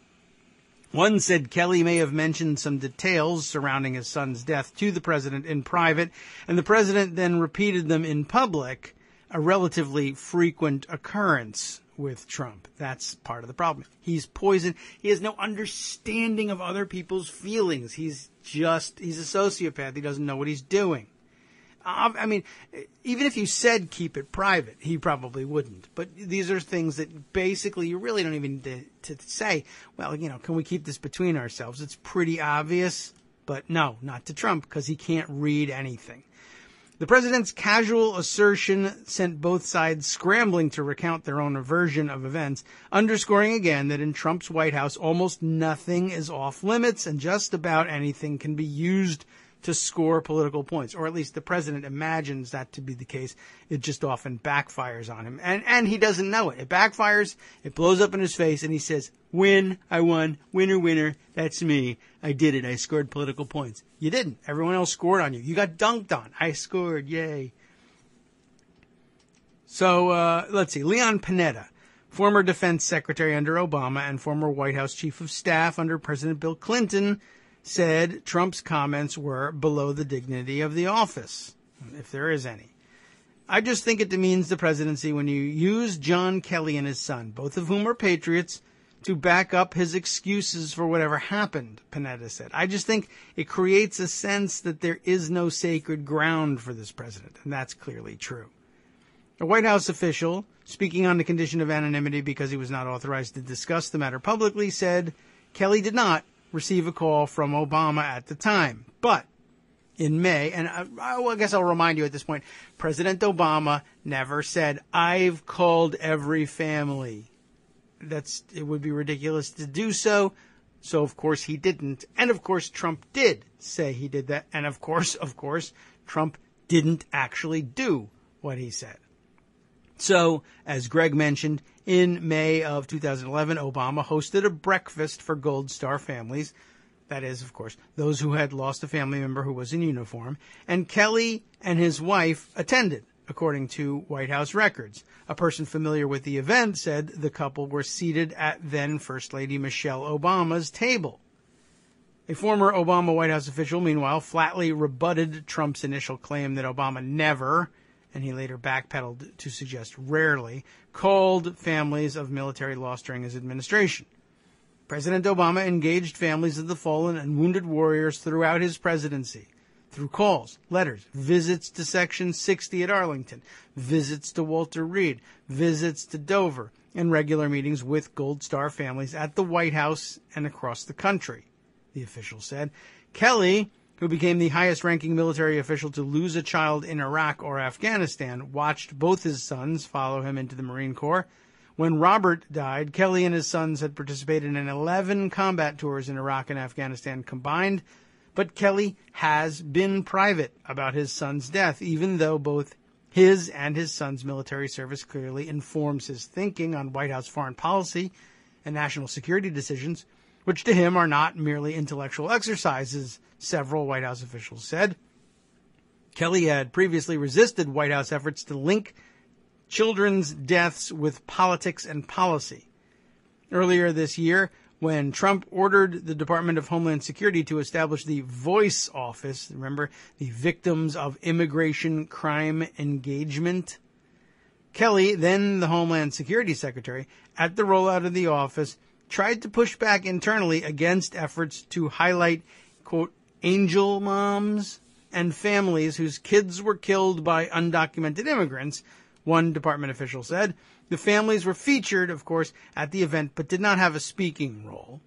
One said Kelly may have mentioned some details surrounding his son's death to the president in private, and the president then repeated them in public, a relatively frequent occurrence with Trump. That's part of the problem. He's poisoned. He has no understanding of other people's feelings. He's a sociopath. He doesn't know what he's doing. I mean, even if you said keep it private, he probably wouldn't. But these are things that basically you really don't even need to say, well, can we keep this between ourselves? It's pretty obvious. But no, not to Trump, because he can't read anything. The president's casual assertion sent both sides scrambling to recount their own version of events, underscoring again that in Trump's White House, almost nothing is off limits and just about anything can be used to score political points, or at least the president imagines that to be the case. It just often backfires on him. And he doesn't know it. It backfires, it blows up in his face, and he says, "Win, I won, winner, winner, that's me. I did it, I scored political points." You didn't. Everyone else scored on you. You got dunked on. I scored, yay. So, let's see. Leon Panetta, former defense secretary under Obama and former White House chief of staff under President Bill Clinton, said Trump's comments were below the dignity of the office, if there is any. "I just think it demeans the presidency when you use John Kelly and his son, both of whom are patriots, to back up his excuses for whatever happened, Panetta said. I just think it creates a sense that there is no sacred ground for this president, and that's clearly true. A White House official, speaking on the condition of anonymity because he was not authorized to discuss the matter publicly, said Kelly did not receive a call from Obama at the time. But in May, and I guess I'll remind you at this point, President Obama never said, "I've called every family." It would be ridiculous to do so. So, of course, he didn't. And, of course, Trump did say he did that. And, of course, Trump didn't actually do what he said. So, as Greg mentioned, in May of 2011, Obama hosted a breakfast for Gold Star families. That is, of course, those who had lost a family member who was in uniform. And Kelly and his wife attended, according to White House records. A person familiar with the event said the couple were seated at then First Lady Michelle Obama's table. A former Obama White House official, meanwhile, flatly rebutted Trump's initial claim that Obama never, and he later backpedaled to suggest rarely, called families of military lost during his administration. President Obama engaged families of the fallen and wounded warriors throughout his presidency, through calls, letters, visits to Section 60 at Arlington, visits to Walter Reed, visits to Dover, and regular meetings with Gold Star families at the White House and across the country, the official said. Kelly, who became the highest-ranking military official to lose a child in Iraq or Afghanistan, watched both his sons follow him into the Marine Corps. When Robert died, Kelly and his sons had participated in 11 combat tours in Iraq and Afghanistan combined. But Kelly has been private about his son's death, even though both his and his son's military service clearly informs his thinking on White House foreign policy and national security decisions, which to him are not merely intellectual exercises, several White House officials said. Kelly had previously resisted White House efforts to link children's deaths with politics and policy. Earlier this year, when Trump ordered the Department of Homeland Security to establish the Voice Office, remember, the Victims of Immigration Crime Engagement, Kelly, then the Homeland Security Secretary, at the rollout of the office, tried to push back internally against efforts to highlight, quote, angel moms and families whose kids were killed by undocumented immigrants, one department official said. The families were featured, of course, at the event, but did not have a speaking role.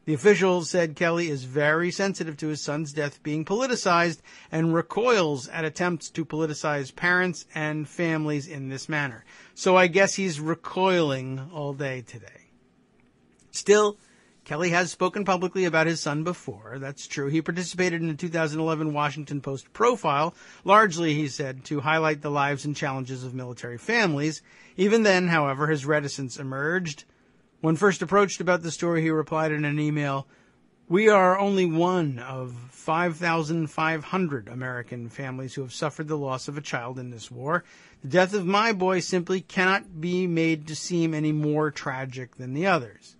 The official said Kelly is very sensitive to his son's death being politicized and recoils at attempts to politicize parents and families in this manner. So I guess he's recoiling all day today. Still, Kelly has spoken publicly about his son before. That's true. He participated in a 2011 Washington Post profile, largely, he said, to highlight the lives and challenges of military families. Even then, however, his reticence emerged. When first approached about the story, he replied in an email, "We are only one of 5,500 American families who have suffered the loss of a child in this war. The death of my boy simply cannot be made to seem any more tragic than the others."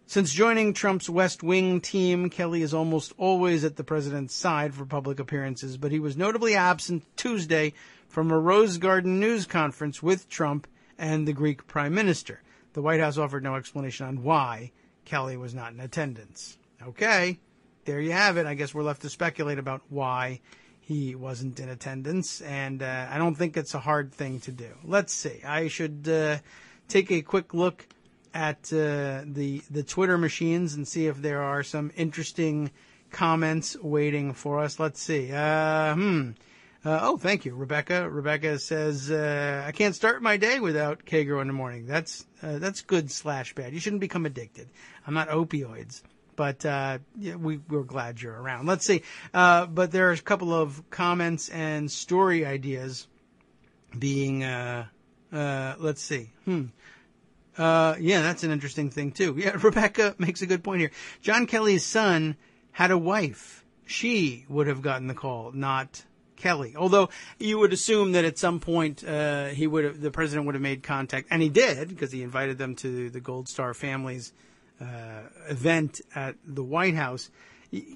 Since joining Trump's West Wing team, Kelly is almost always at the president's side for public appearances, but he was notably absent Tuesday from a Rose Garden news conference with Trump and the Greek prime minister. The White House offered no explanation on why Kelly was not in attendance. Okay, there you have it. I guess we're left to speculate about why he wasn't in attendance, and I don't think it's a hard thing to do. Let's see. I should take a quick look at the Twitter machines and see if there are some interesting comments waiting for us. Let's see. Oh, thank you, Rebecca. Rebecca says, I can't start my day without Kagro in the morning. That's good / bad. You shouldn't become addicted. I'm not opioids, but yeah, we're glad you're around. Let's see. But there are a couple of comments and story ideas being, let's see. Yeah, that's an interesting thing, too. Yeah, Rebecca makes a good point here. John Kelly's son had a wife. She would have gotten the call, not Kelly. Although you would assume that at some point the president would have made contact, and he did, because he invited them to the Gold Star Families event at the White House.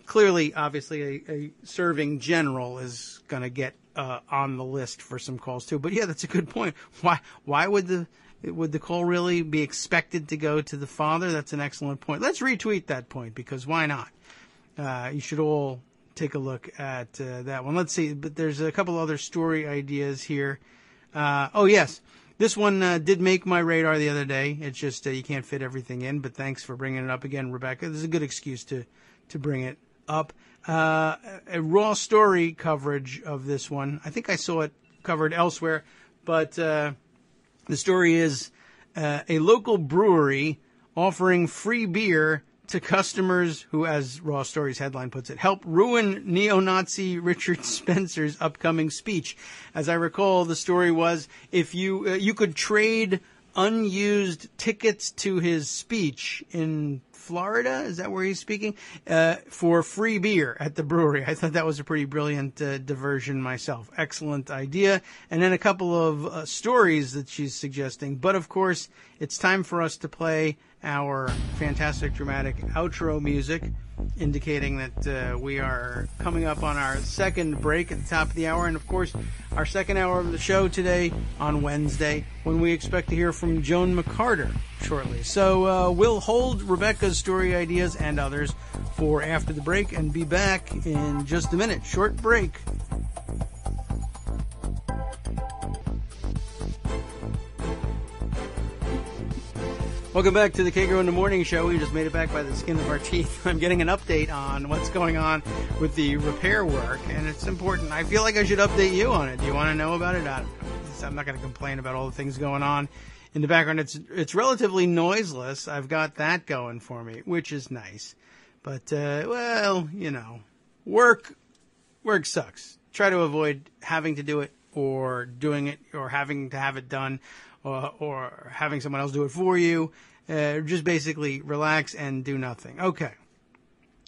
Clearly, obviously, a serving general is going to get on the list for some calls, too. But, yeah, that's a good point. Why would the would the call really be expected to go to the father? That's an excellent point. Let's retweet that point, because why not? You should all take a look at that one. Let's see, but there's a couple other story ideas here. Oh, yes. This one did make my radar the other day. It's just you can't fit everything in, but thanks for bringing it up again, Rebecca. This is a good excuse to bring it up. A raw story coverage of this one. I think I saw it covered elsewhere, but the story is a local brewery offering free beer to customers who, as Raw Story's headline puts it, help ruin neo-Nazi Richard Spencer's upcoming speech. As I recall, the story was if you could trade unused tickets to his speech in Florida, is that where he's speaking, for free beer at the brewery. I thought that was a pretty brilliant diversion myself. Excellent idea. And then a couple of stories that she's suggesting. But, of course, it's time for us to play our fantastic dramatic outro music, indicating that we are coming up on our second break at the top of the hour. And, of course, our second hour of the show today on Wednesday, when we expect to hear from Joan McCarter shortly. So we'll hold Rebecca's story ideas and others for after the break and be back in just a minute. Short break. Welcome back to the Kagro in the Morning Show. We just made it back by the skin of our teeth. I'm getting an update on what's going on with the repair work, and it's important. I feel like I should update you on it. Do you want to know about it? I'm not going to complain about all the things going on in the background. It's relatively noiseless. I've got that going for me, which is nice. But, well, you know, work sucks. Try to avoid having to do it or doing it or having to have it done or having someone else do it for you. Just basically relax and do nothing. Okay.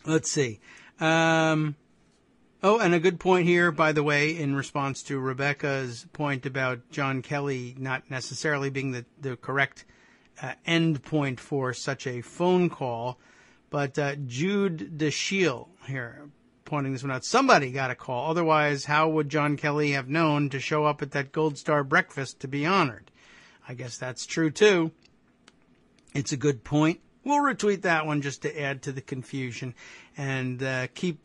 Let's see. Oh, and a good point here, by the way, in response to Rebecca's point about John Kelly not necessarily being the correct end point for such a phone call. But Jude DeShiel here pointing this one out. Somebody got a call. Otherwise, how would John Kelly have known to show up at that Gold Star breakfast to be honored? I guess that's true, too. It's a good point. We'll retweet that one just to add to the confusion and keep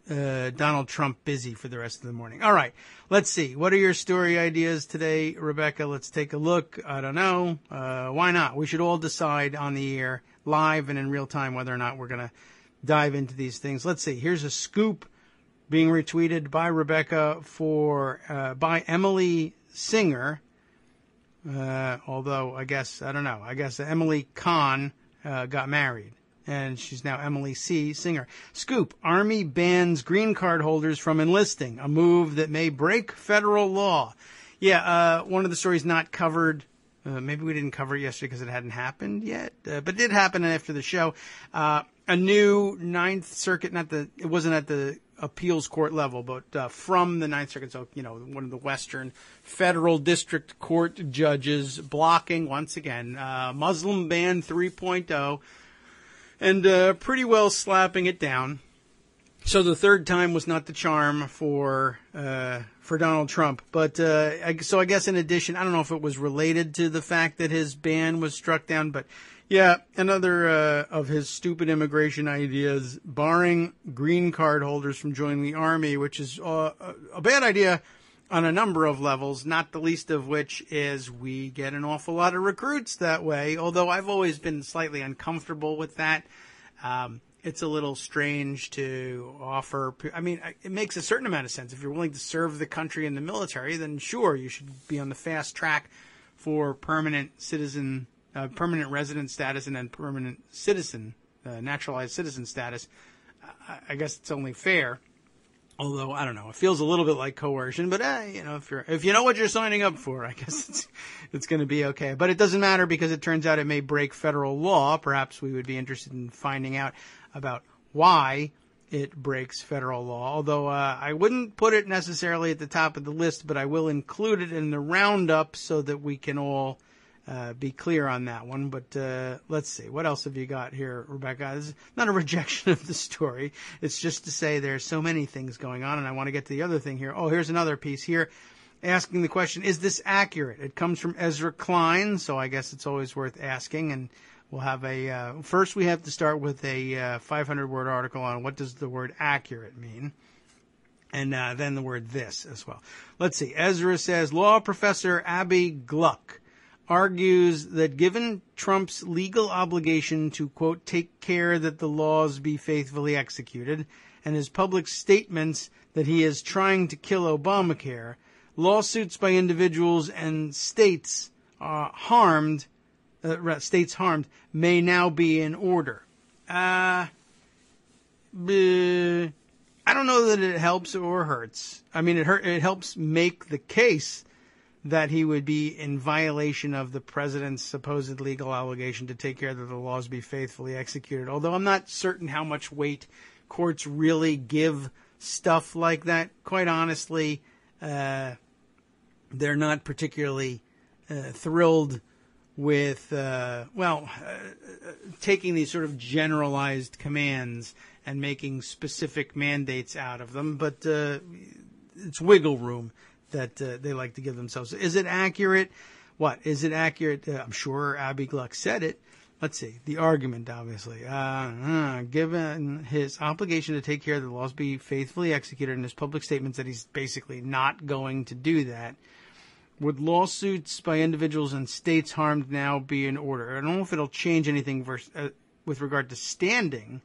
Donald Trump busy for the rest of the morning. All right, let's see. What are your story ideas today, Rebecca? Let's take a look. I don't know. Why not? We should all decide on the air, live and in real time, whether or not we're going to dive into these things. Let's see. Here's a scoop being retweeted by Rebecca by Emily Singer. Although I guess Emily Kahn got married, and she's now Emily C. Singer. Scoop: Army bans green card holders from enlisting, a move that may break federal law. Yeah, one of the stories not covered. Maybe we didn't cover it yesterday because it hadn't happened yet, but it did happen after the show. A new Ninth Circuit, it wasn't at the appeals court level, but from the Ninth Circuit, so, you know, one of the Western Federal District Court judges blocking, once again, Muslim ban 3.0, and pretty well slapping it down. So the third time was not the charm for Donald Trump. But I guess in addition, I don't know if it was related to the fact that his ban was struck down, but yeah, another of his stupid immigration ideas, barring green card holders from joining the Army, which is a bad idea on a number of levels, not the least of which is we get an awful lot of recruits that way, although I've always been slightly uncomfortable with that. It's a little strange to offer. I mean, it makes a certain amount of sense. If you're willing to serve the country in the military, then sure, you should be on the fast track for permanent resident status and then permanent citizen, naturalized citizen status. I guess it's only fair. Although, I don't know, it feels a little bit like coercion, but if you know what you're signing up for, I guess it's going to be okay. But it doesn't matter because it turns out it may break federal law. Perhaps we would be interested in finding out about why it breaks federal law. Although I wouldn't put it necessarily at the top of the list, but I will include it in the roundup so that we can all be clear on that one. But let's see. What else have you got here, Rebecca? This is not a rejection of the story. It's just to say there's so many things going on, and I want to get to the other thing here. Oh, here's another piece here. asking the question, is this accurate? It comes from Ezra Klein, so I guess it's always worth asking. And we'll have first we have to start with a 500-word article on what does the word accurate mean. And then the word this as well. Let's see. Ezra says, law professor Abby Gluck argues that given Trump's legal obligation to, quote, take care that the laws be faithfully executed, and his public statements that he is trying to kill Obamacare, lawsuits by individuals and states harmed may now be in order. I don't know that it helps or hurts. I mean, it helps make the case that he would be in violation of the president's supposed legal obligation to take care that the laws be faithfully executed. Although I'm not certain how much weight courts really give stuff like that. Quite honestly, they're not particularly thrilled with, taking these sort of generalized commands and making specific mandates out of them. But it's wiggle room that they like to give themselves. Is it accurate? What? Is it accurate? I'm sure Abby Gluck said it. Let's see. The argument, obviously. Given his obligation to take care that the laws be faithfully executed in his public statements that he's basically not going to do that, would lawsuits by individuals and states harmed now be in order? I don't know if it'll change anything with regard to standing,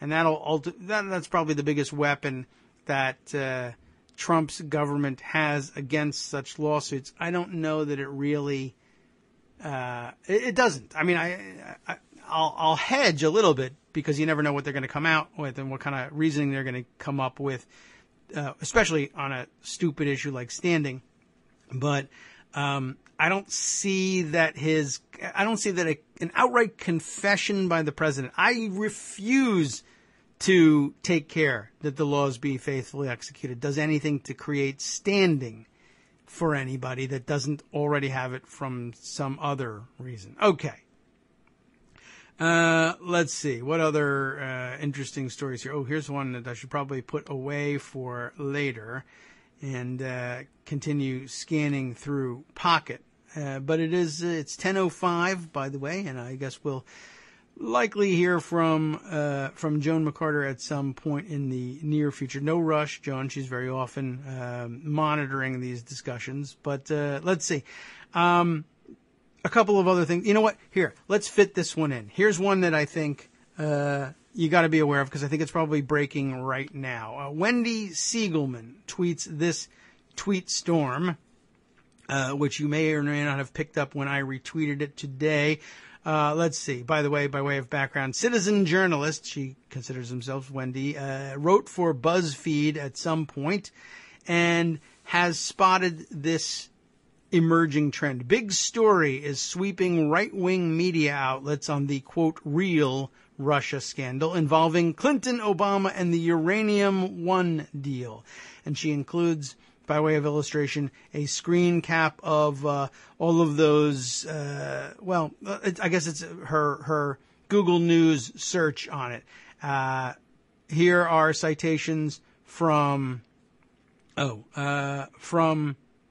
and that's probably the biggest weapon that Trump's government has against such lawsuits. I don't know that it really, it doesn't. I mean, I'll hedge a little bit because you never know what they're going to come out with and what kind of reasoning they're going to come up with, especially on a stupid issue like standing. But I don't see that an outright confession by the president. I refuse to take care that the laws be faithfully executed does anything to create standing for anybody that doesn't already have it from some other reason. Okay. Let's see. What other interesting stories here? Oh, here's one that I should probably put away for later and continue scanning through Pocket. But it's 10:05, by the way, and I guess we'll likely hear from Joan McCarter at some point in the near future. No rush, Joan. She's very often monitoring these discussions. But let's see. A couple of other things. You know what? Here, let's fit this one in. Here's one that I think you got to be aware of because I think it's probably breaking right now. Wendy Siegelman tweets this tweet storm, which you may or may not have picked up when I retweeted it today. Let's see. By the way, by way of background, citizen journalist, she considers herself Wendy, wrote for BuzzFeed at some point and has spotted this emerging trend. Big story is sweeping right-wing media outlets on the, quote, real Russia scandal involving Clinton, Obama, and the Uranium One deal. And she includes, by way of illustration, a screen cap of all of those, I guess it's her Google News search on it. Here are citations from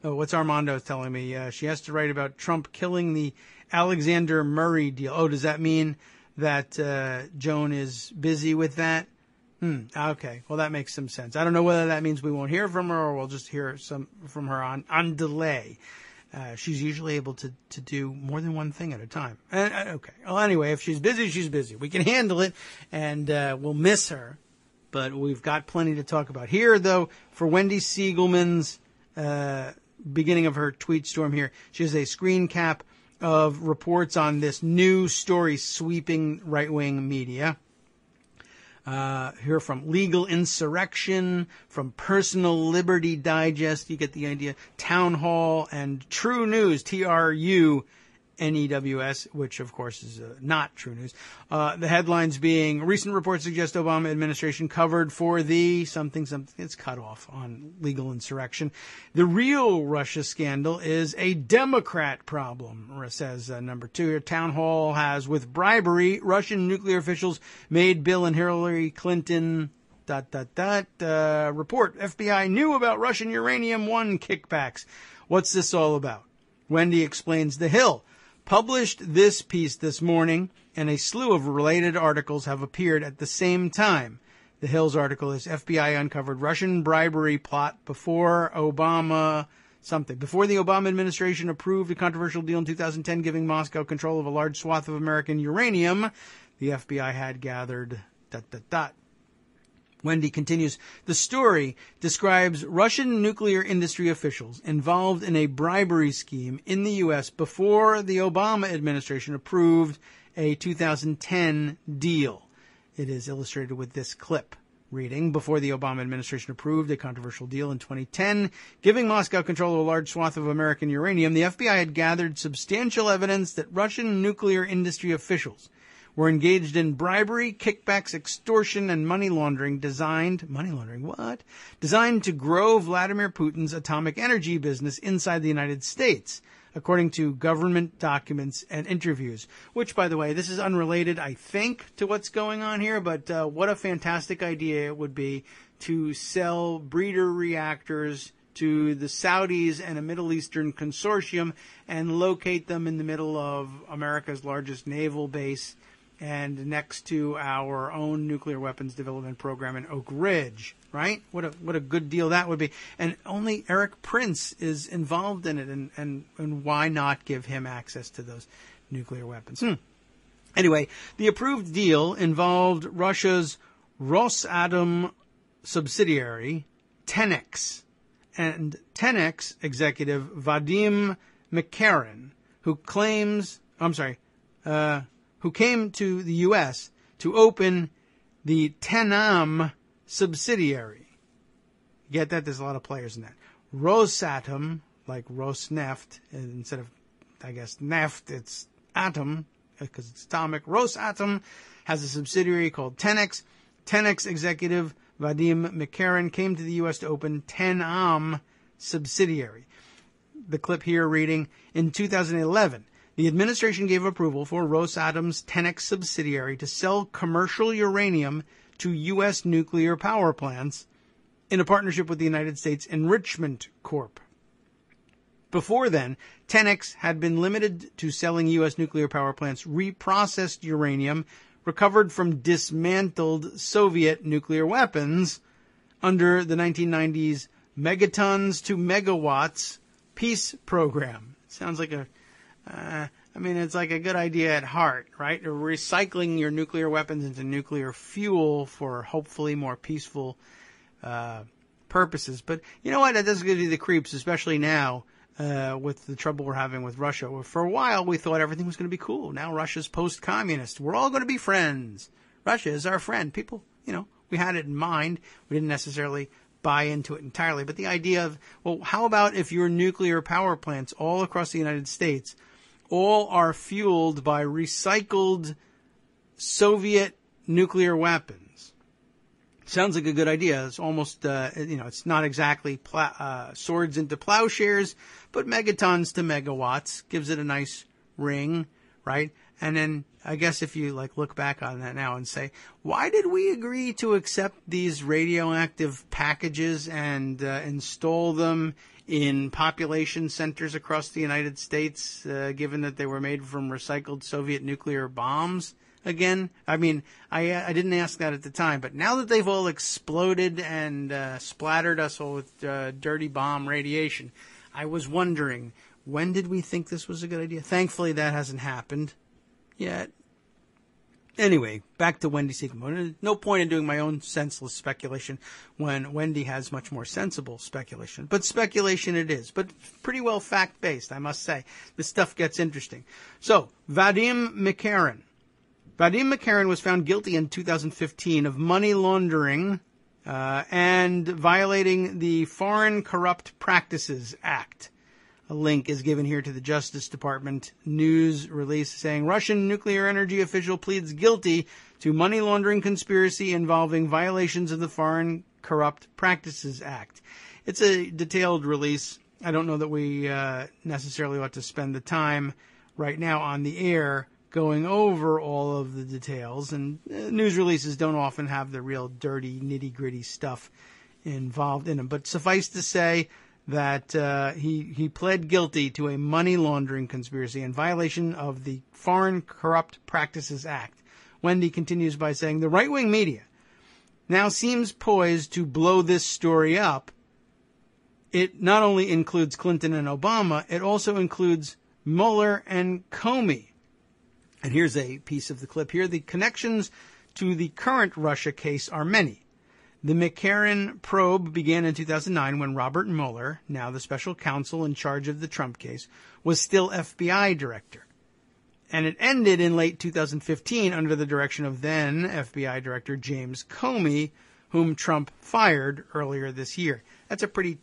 what's Armando telling me? She has to write about Trump killing the Alexander Murray deal. Oh, does that mean that Joan is busy with that? Okay. Well, that makes some sense. I don't know whether that means we won't hear from her or we'll just hear some from her on delay. She's usually able to do more than one thing at a time. Okay. Well, anyway, if she's busy, she's busy. We can handle it, and we'll miss her. But we've got plenty to talk about. Here, though, for Wendy Siegelman's beginning of her tweet storm here, she has a screen cap of reports on this new story sweeping right-wing media. Here from Legal Insurrection, from Personal Liberty Digest, you get the idea, Town Hall, and True News, TRUNEWS, which of course is not True News. The headlines being, recent reports suggest Obama administration covered for the something, it's cut off on Legal Insurrection. The real Russia scandal is a Democrat problem, says number 2 here. Town Hall has, with bribery, Russian nuclear officials made Bill and Hillary Clinton Report. FBI knew about Russian Uranium One kickbacks. What's this all about? Wendy explains. The Hill published this piece this morning, and a slew of related articles have appeared at the same time. The Hill's article is FBI uncovered Russian bribery plot before the Obama administration approved a controversial deal in 2010 giving Moscow control of a large swath of American uranium. The FBI had gathered... Wendy continues, the story describes Russian nuclear industry officials involved in a bribery scheme in the U.S. before the Obama administration approved a 2010 deal. It is illustrated with this clip. Reading, before the Obama administration approved a controversial deal in 2010, giving Moscow control of a large swath of American uranium, the FBI had gathered substantial evidence that Russian nuclear industry officials were engaged in bribery, kickbacks, extortion, and money laundering designed to grow Vladimir Putin's atomic energy business inside the United States, according to government documents and interviews. Which, by the way, this is unrelated, I think, to what's going on here, but what a fantastic idea it would be to sell breeder reactors to the Saudis and a Middle Eastern consortium and locate them in the middle of America's largest naval base and next to our own nuclear weapons development program in Oak Ridge, right? What a good deal that would be. And only Eric Prince is involved in it, and why not give him access to those nuclear weapons? Anyway, the approved deal involved Russia's Rosatom subsidiary, Tenex, and Tenex executive Vadim Makarin, who came to the U.S. to open the Tenam subsidiary. Get that? There's a lot of players in that. Rosatom, like Rosneft, and instead of, I guess, neft, it's atom, because it's atomic. Rosatom has a subsidiary called Tenex. Tenex executive Vadim Makarin came to the U.S. to open Tenam subsidiary. The clip here reading, in 2011, the administration gave approval for Rosatom's Tenex subsidiary to sell commercial uranium to U.S. nuclear power plants in a partnership with the United States Enrichment Corp. Before then, Tenex had been limited to selling U.S. nuclear power plants reprocessed uranium recovered from dismantled Soviet nuclear weapons under the 1990s Megatons to Megawatts peace program. Sounds like it's like a good idea at heart, right? Recycling your nuclear weapons into nuclear fuel for hopefully more peaceful purposes. But you know what? That does give you the creeps, especially now with the trouble we're having with Russia. For a while, we thought everything was going to be cool. Now Russia's post-communist. We're all going to be friends. Russia is our friend. People, we had it in mind. We didn't necessarily buy into it entirely. But the idea of, well, how about if your nuclear power plants all across the United States all are fueled by recycled Soviet nuclear weapons? Sounds like a good idea. It's almost, it's not exactly swords into plowshares, but megatons to megawatts gives it a nice ring, right? And then I guess if you look back on that now and say, why did we agree to accept these radioactive packages and install them in population centers across the United States, given that they were made from recycled Soviet nuclear bombs? Again, I didn't ask that at the time, but now that they've all exploded and splattered us all with dirty bomb radiation, I was wondering, when did we think this was a good idea? Thankfully, that hasn't happened yet. Anyway, back to Wendy Seacombe. No point in doing my own senseless speculation when Wendy has much more sensible speculation. But speculation it is. But pretty well fact-based, I must say. This stuff gets interesting. So, Vadim Makarin. Vadim Makarin was found guilty in 2015 of money laundering and violating the Foreign Corrupt Practices Act. A link is given here to the Justice Department news release saying Russian nuclear energy official pleads guilty to money laundering conspiracy involving violations of the Foreign Corrupt Practices Act. It's a detailed release. I don't know that we necessarily ought to spend the time right now on the air going over all of the details, and news releases don't often have the real dirty, nitty-gritty stuff involved in them. But suffice to say that he pled guilty to a money laundering conspiracy in violation of the Foreign Corrupt Practices Act. Wendy continues by saying, the right-wing media now seems poised to blow this story up. It not only includes Clinton and Obama, it also includes Mueller and Comey. And here's a piece of the clip here. The connections to the current Russia case are many. The McCarran probe began in 2009 when Robert Mueller, now the special counsel in charge of the Trump case, was still FBI director. And it ended in late 2015 under the direction of then FBI Director James Comey, whom Trump fired earlier this year. That's a pretty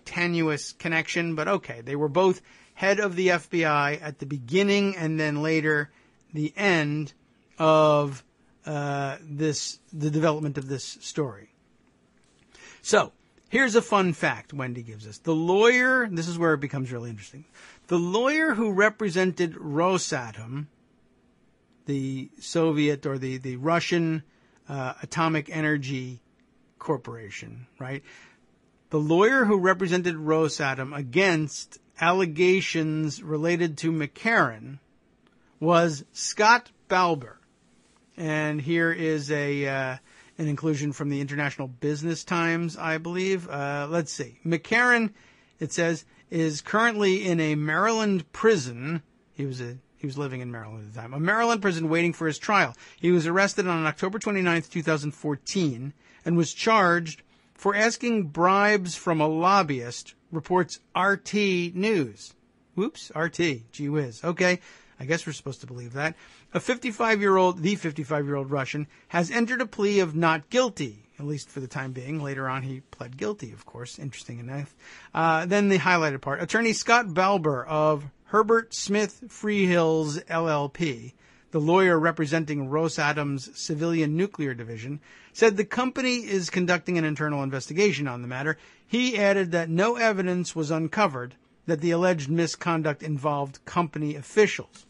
tenuous connection, but okay. They were both head of the FBI at the beginning and then later the end of the development of this story. So, here's a fun fact Wendy gives us. The lawyer, this is where it becomes really interesting. The lawyer who represented Rosatom, the Soviet or the Russian Atomic Energy Corporation, right? The lawyer who represented Rosatom against allegations related to McCarran was Scott Balber. And here is an inclusion from the International Business Times, I believe. Let's see. McCarran, it says, is currently in a Maryland prison. He was living in Maryland at the time. A Maryland prison waiting for his trial. He was arrested on October 29th, 2014, and was charged for asking bribes from a lobbyist, reports RT News. Whoops, RT. Gee whiz. Okay, I guess we're supposed to believe that. The 55-year-old Russian has entered a plea of not guilty, at least for the time being. Later on, he pled guilty, of course. Interesting enough. Then the highlighted part. Attorney Scott Balber of Herbert Smith Freehills LLP, the lawyer representing Rosatom's civilian nuclear division, said the company is conducting an internal investigation on the matter. He added that no evidence was uncovered that the alleged misconduct involved company officials.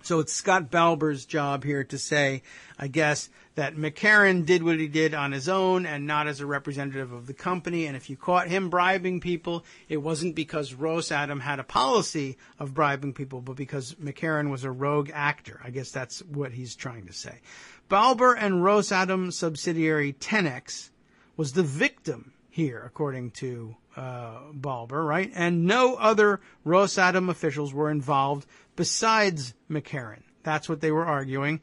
So it's Scott Balber's job here to say, I guess, that McCarran did what he did on his own and not as a representative of the company. And if you caught him bribing people, it wasn't because Rosatom had a policy of bribing people, but because McCarran was a rogue actor. I guess that's what he's trying to say. Balber and Rosatom subsidiary Tenex was the victim here, according to Balber, right? And no other Rosatom officials were involved besides McCarran. That's what they were arguing.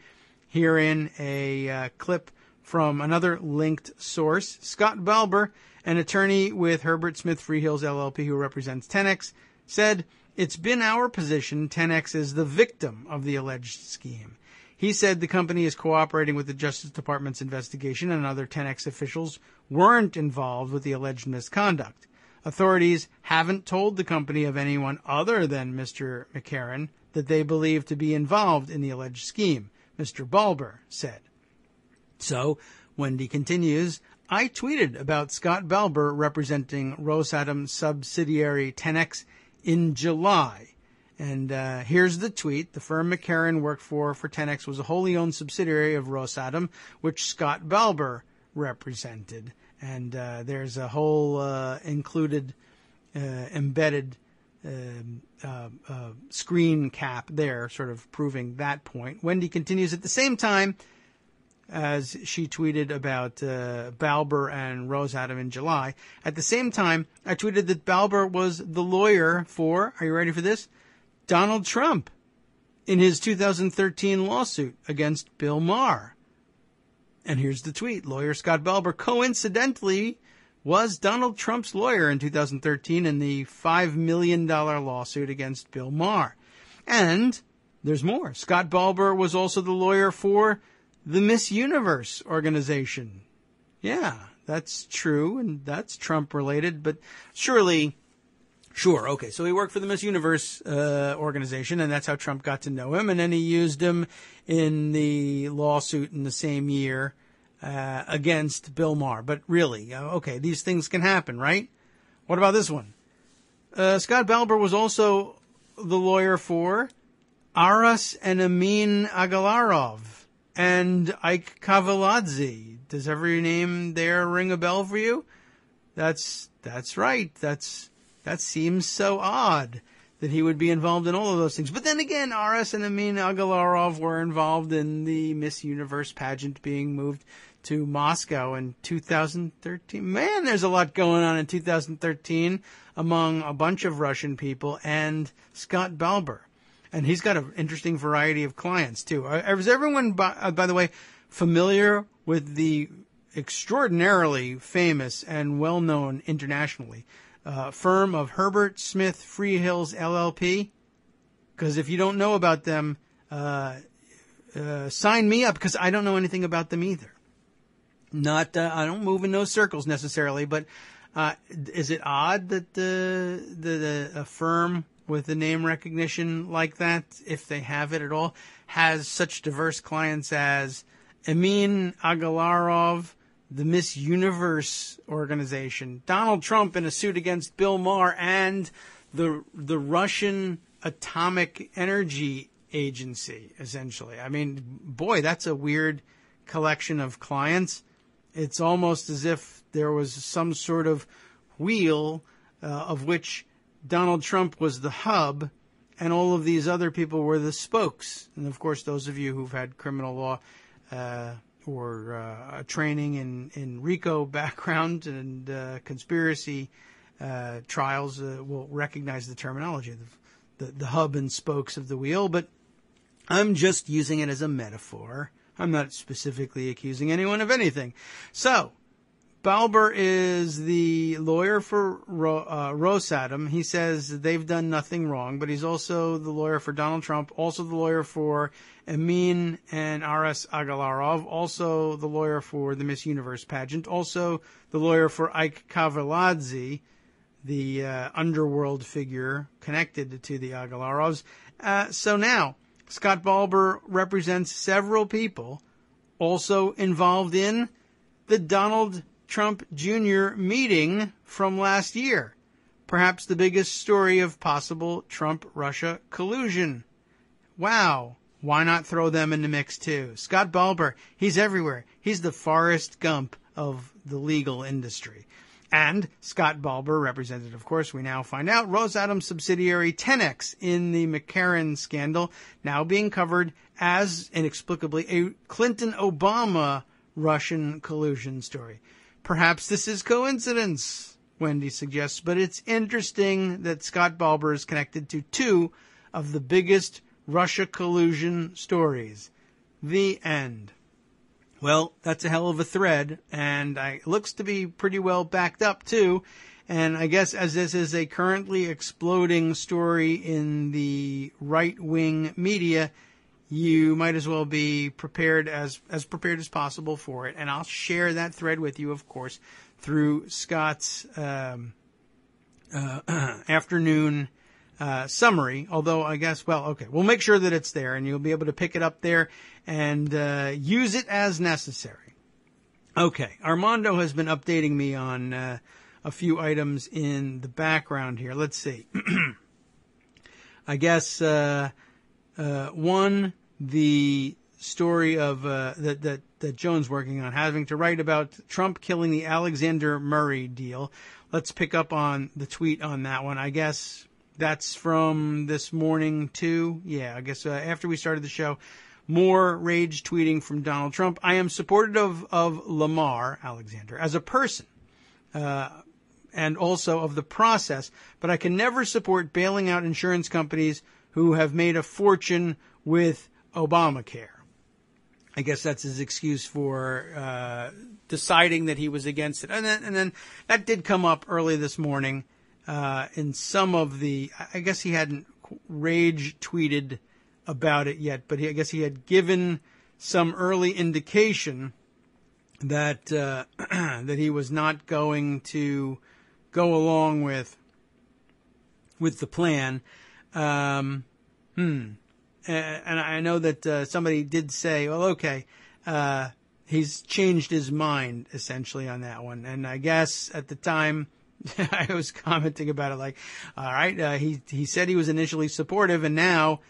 Here in a clip from another linked source, Scott Balber, an attorney with Herbert Smith Freehills LLP who represents Tenex, said, "It's been our position Tenex is the victim of the alleged scheme." He said the company is cooperating with the Justice Department's investigation and other Tenex officials weren't involved with the alleged misconduct. Authorities haven't told the company of anyone other than Mr. McCarran that they believe to be involved in the alleged scheme, Mr. Balber said. So, Wendy continues, I tweeted about Scott Balber representing Rosatom subsidiary Tenex in July. And here's the tweet. The firm McCarran worked for Tenex was a wholly owned subsidiary of Rosatom, which Scott Balber represented. And there's a whole embedded screen cap there, sort of proving that point. Wendy continues at the same time, as she tweeted about Balber and Rosatom in July. At the same time, I tweeted that Balber was the lawyer for, are you ready for this? Donald Trump in his 2013 lawsuit against Bill Maher. And here's the tweet. Lawyer Scott Balber coincidentally was Donald Trump's lawyer in 2013 in the $5 million lawsuit against Bill Maher. And there's more. Scott Balber was also the lawyer for the Miss Universe organization. Yeah, that's true, and that's Trump-related, but Sure, okay, so he worked for the Miss Universe organization, and that's how Trump got to know him, and then he used him in the lawsuit in the same year against Bill Maher. But really, okay, these things can happen, right? What about this one? Scott Balber was also the lawyer for Aras and Amin Agalarov and Ike Kavaladze. Does every name there ring a bell for you? That's right. That seems so odd that he would be involved in all of those things. But then again, Aras and Amin Agalarov were involved in the Miss Universe pageant being moved to Moscow in 2013. Man, there's a lot going on in 2013 among a bunch of Russian people and Scott Balber. And he's got an interesting variety of clients, too. Is everyone, by the way, familiar with the extraordinarily famous and well-known internationally firm of Herbert Smith Freehills LLP? Because if you don't know about them, sign me up, because I don't know anything about them either. I don't move in those circles necessarily, but is it odd that a firm with a name recognition like that, if they have it at all, has such diverse clients as Amin Agalarov, the Miss Universe organization, Donald Trump in a suit against Bill Maher, and the Russian Atomic Energy Agency, essentially. I mean, boy, that's a weird collection of clients. It's almost as if there was some sort of wheel of which Donald Trump was the hub and all of these other people were the spokes. And, of course, those of you who've had criminal law or training in RICO background and conspiracy trials will recognize the terminology, the hub and spokes of the wheel. But I'm just using it as a metaphor. I'm not specifically accusing anyone of anything. So, Balber is the lawyer for Rosatom. He says they've done nothing wrong, but he's also the lawyer for Donald Trump, also the lawyer for Amin and Aras Agalarov, also the lawyer for the Miss Universe pageant, also the lawyer for Ike Kavaladze, the underworld figure connected to the Agalarovs. So now, Scott Balber represents several people also involved in the Donald Trump Jr. meeting from last year. Perhaps the biggest story of possible Trump-Russia collusion. Wow. Why not throw them in the mix too? Scott Balber, he's everywhere. He's the Forrest Gump of the legal industry. And Scott Balber represented, of course, we now find out, Rosatom subsidiary 10X in the McCarran scandal, now being covered as, inexplicably, a Clinton-Obama Russian collusion story. Perhaps this is coincidence, Wendy suggests, but it's interesting that Scott Balber is connected to two of the biggest Russia collusion stories. The end. Well, that's a hell of a thread, and it looks to be pretty well backed up, too. And I guess as this is a currently exploding story in the right-wing media, you might as well be prepared as prepared as possible for it. And I'll share that thread with you, of course, through Scott's afternoon summary. Although I guess, well, okay, we'll make sure that it's there, and you'll be able to pick it up there and use it as necessary. Okay, Armando has been updating me on a few items in the background here. Let's see. I guess one, the story of that Joan's working on, having to write about Trump killing the Alexander Murray deal. Let's pick up on the tweet on that one. I guess that's from this morning too. Yeah, I guess after we started the show, more rage tweeting from Donald Trump. I am supportive of Lamar Alexander as a person, and also of the process, but I can never support bailing out insurance companies who have made a fortune with Obamacare. I guess that's his excuse for deciding that he was against it. And then that did come up early this morning in some of the, I guess he hadn't rage tweeted about it yet, but I guess he had given some early indication that that he was not going to go along with the plan. And I know that somebody did say, well, okay, he's changed his mind essentially on that one. And I guess at the time I was commenting about it like, all right, he said he was initially supportive, and now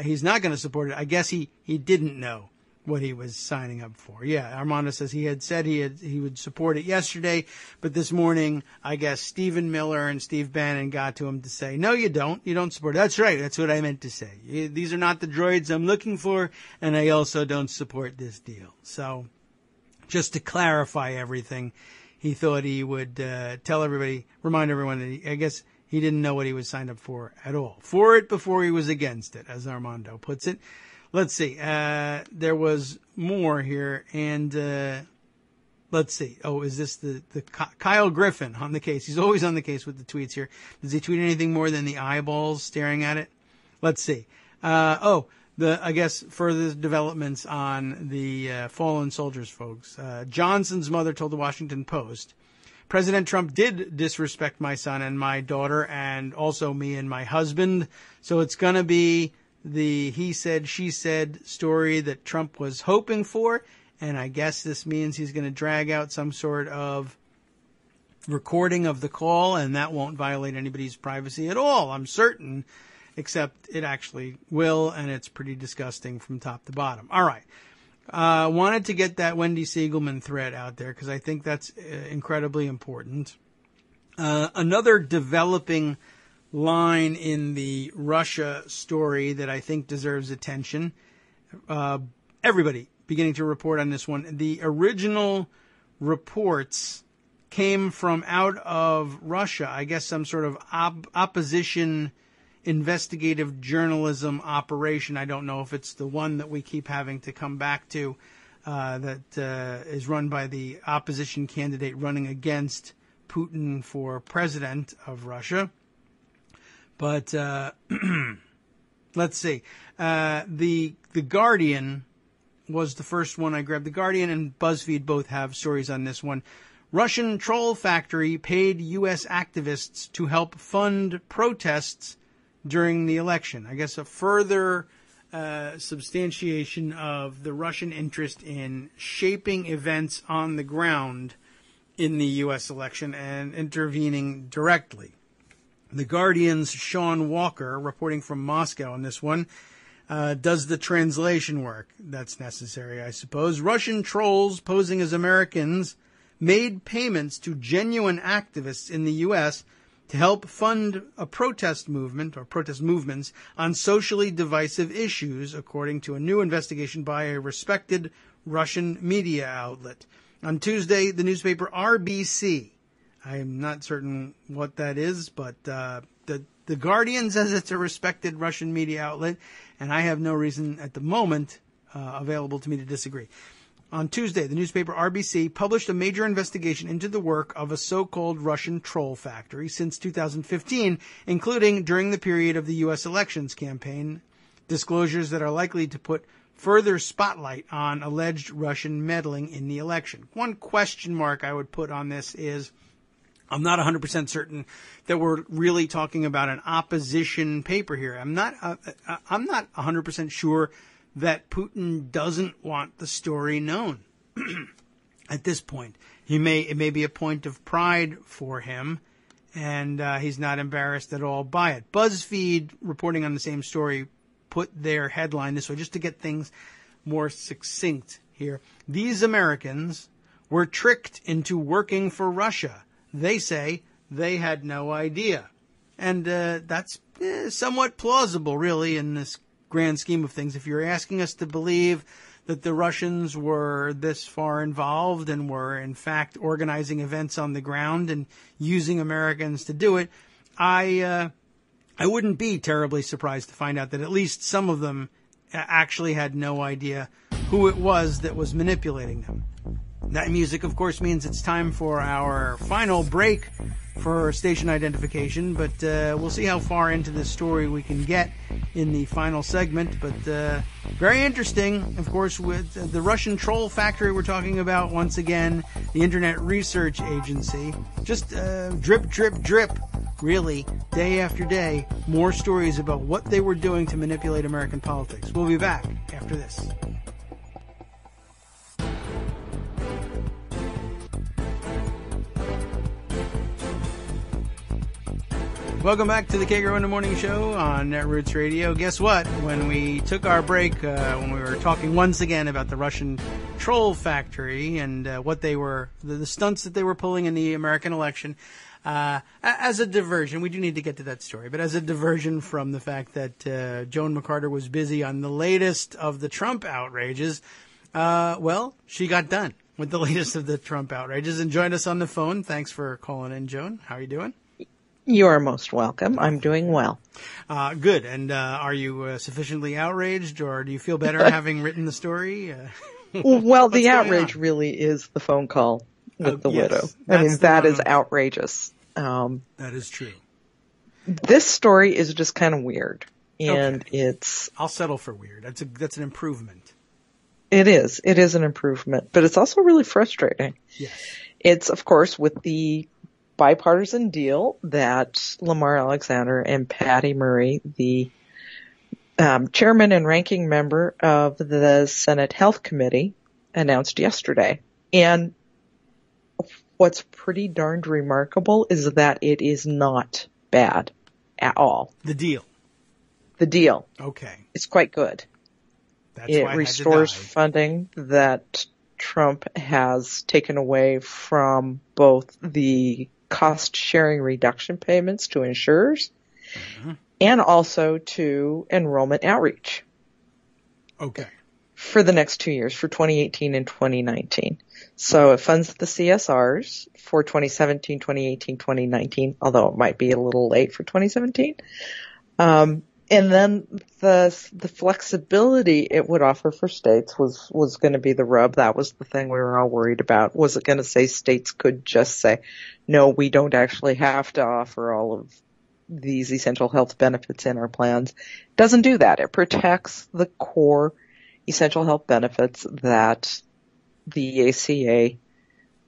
he's not going to support it. I guess he didn't know what he was signing up for. Yeah, Armando says he had said he would support it yesterday, but this morning, I guess Stephen Miller and Steve Bannon got to him to say, no, you don't. You don't support it. That's right. That's what I meant to say. These are not the droids I'm looking for, and I also don't support this deal. So, just to clarify everything, he thought he would tell everybody, remind everyone that I guess he didn't know what he was signed up for at all. For it before he was against it, as Armando puts it. Let's see. There was more here, and let's see. Oh, is this the Kyle Griffin on the case? He's always on the case with the tweets here. Does he tweet anything more than the eyeballs staring at it? Let's see. I guess further developments on the fallen soldiers, folks. Johnson's mother told the Washington Post, President Trump did disrespect my son and my daughter, and also me and my husband. So it's going to be the he said, she said story that Trump was hoping for. And I guess this means he's going to drag out some sort of recording of the call, and that won't violate anybody's privacy at all, I'm certain, except it actually will, and it's pretty disgusting from top to bottom. All right. Wanted to get that Wendy Siegelman thread out there because I think that's incredibly important. Another developing line in the Russia story that I think deserves attention. Everybody beginning to report on this one. The original reports came from out of Russia. I guess some sort of opposition investigative journalism operation. I don't know if it's the one that we keep having to come back to that is run by the opposition candidate running against Putin for president of Russia. But let's see. The Guardian was the first one I grabbed. The Guardian and BuzzFeed both have stories on this one. Russian troll factory paid U.S. activists to help fund protests during the election. I guess a further substantiation of the Russian interest in shaping events on the ground in the U.S. election and intervening directly. The Guardian's Sean Walker, reporting from Moscow on this one, does the translation work that's necessary, I suppose. Russian trolls posing as Americans made payments to genuine activists in the U.S. to help fund a protest movement or protest movements on socially divisive issues, according to a new investigation by a respected Russian media outlet. On Tuesday, the newspaper RBC, I'm not certain what that is, but the Guardian says it's a respected Russian media outlet, and I have no reason at the moment available to me to disagree. On Tuesday, the newspaper RBC published a major investigation into the work of a so-called Russian troll factory since 2015, including during the period of the U.S. elections campaign, disclosures that are likely to put further spotlight on alleged Russian meddling in the election. One question mark I would put on this is, I'm not 100% certain that we're really talking about an opposition paper here. I'm not 100% sure that Putin doesn't want the story known at this point. It may be a point of pride for him, and he's not embarrassed at all by it. BuzzFeed, reporting on the same story, put their headline this way, just to get things more succinct here. These Americans were tricked into working for Russia. They say they had no idea. And that's somewhat plausible, really, in this grand scheme of things. If you're asking us to believe that the Russians were this far involved and were, in fact, organizing events on the ground and using Americans to do it, I wouldn't be terribly surprised to find out that at least some of them actually had no idea who it was that was manipulating them. That music, of course, means it's time for our final break for station identification, but we'll see how far into this story we can get in the final segment. But very interesting, of course, with the Russian troll factory we're talking about, once again, the Internet Research Agency. Just drip, drip, drip, really, day after day, more stories about what they were doing to manipulate American politics. We'll be back after this. Welcome back to the Kagro in the Morning Show on Netroots Radio. Guess what? When we took our break, when we were talking once again about the Russian troll factory and what they were, the stunts that they were pulling in the American election, as a diversion, we do need to get to that story, but as a diversion from the fact that Joan McCarter was busy on the latest of the Trump outrages, well, she got done with the latest of the Trump outrages and joined us on the phone. Thanks for calling in, Joan. How are you doing? You are most welcome. I'm doing well. Good. And are you sufficiently outraged, or do you feel better having written the story? Well, the outrage really is the phone call with the widow. I mean, that is outrageous. That is true. This story is just kind of weird, and it's... I'll settle for weird. That's an improvement. It is. It is an improvement, but it's also really frustrating. Yes. It's, of course, with the bipartisan deal that Lamar Alexander and Patty Murray, the chairman and ranking member of the Senate Health Committee, announced yesterday. And what's pretty darned remarkable is that it is not bad at all. The deal. The deal. Okay. It's quite good. It restores funding that Trump has taken away from both the cost-sharing reduction payments to insurers and also to enrollment outreach. Okay. For the next 2 years, for 2018 and 2019. So it funds the CSRs for 2017, 2018, 2019, although it might be a little late for 2017. And then the flexibility it would offer for states was going to be the rub. That was the thing we were all worried about. Was it going to say states could just say, no, we don't actually have to offer all of these essential health benefits in our plans? It doesn't do that. It protects the core essential health benefits that the ACA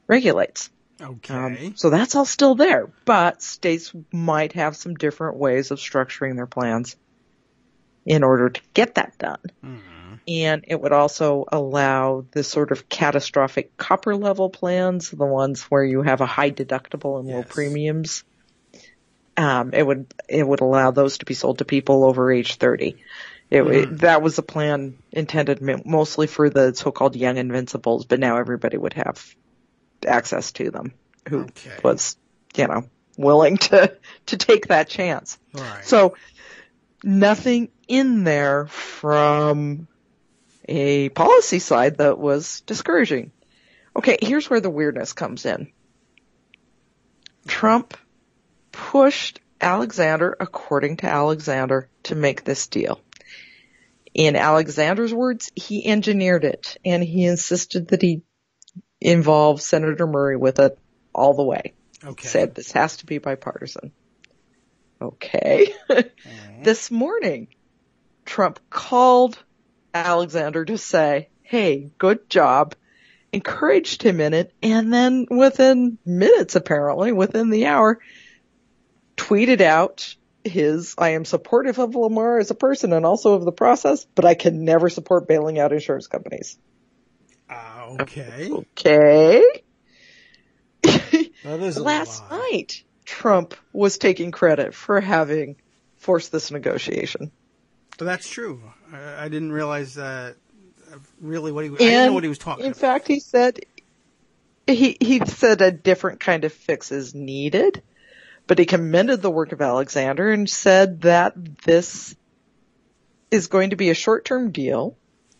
regulates. Okay. So that's all still there, but states might have some different ways of structuring their plans in order to get that done. Mm-hmm. And it would also allow the sort of catastrophic copper level plans, the ones where you have a high deductible and low premiums. It would allow those to be sold to people over age 30. That was a plan intended mostly for the so-called young invincibles, but now everybody would have access to them who was, willing to take that chance. Right. So nothing in there from a policy side that was discouraging. Okay, here's where the weirdness comes in. Trump pushed Alexander, according to Alexander, to make this deal. In Alexander's words, he engineered it, and he insisted that he involve Senator Murray with it all the way. Okay. Said this has to be bipartisan. Okay. This morning, Trump called Alexander to say, hey, good job, encouraged him in it, and then within minutes, apparently, within the hour, tweeted out I am supportive of Lamar as a person and also of the process, but I can never support bailing out insurance companies. Okay. Okay. That is Last night, Trump was taking credit for having forced this negotiation. So that's true. I didn't realize really what I didn't know what he was talking about. In fact, he said a different kind of fix is needed, but he commended the work of Alexander and said that this is going to be a short-term deal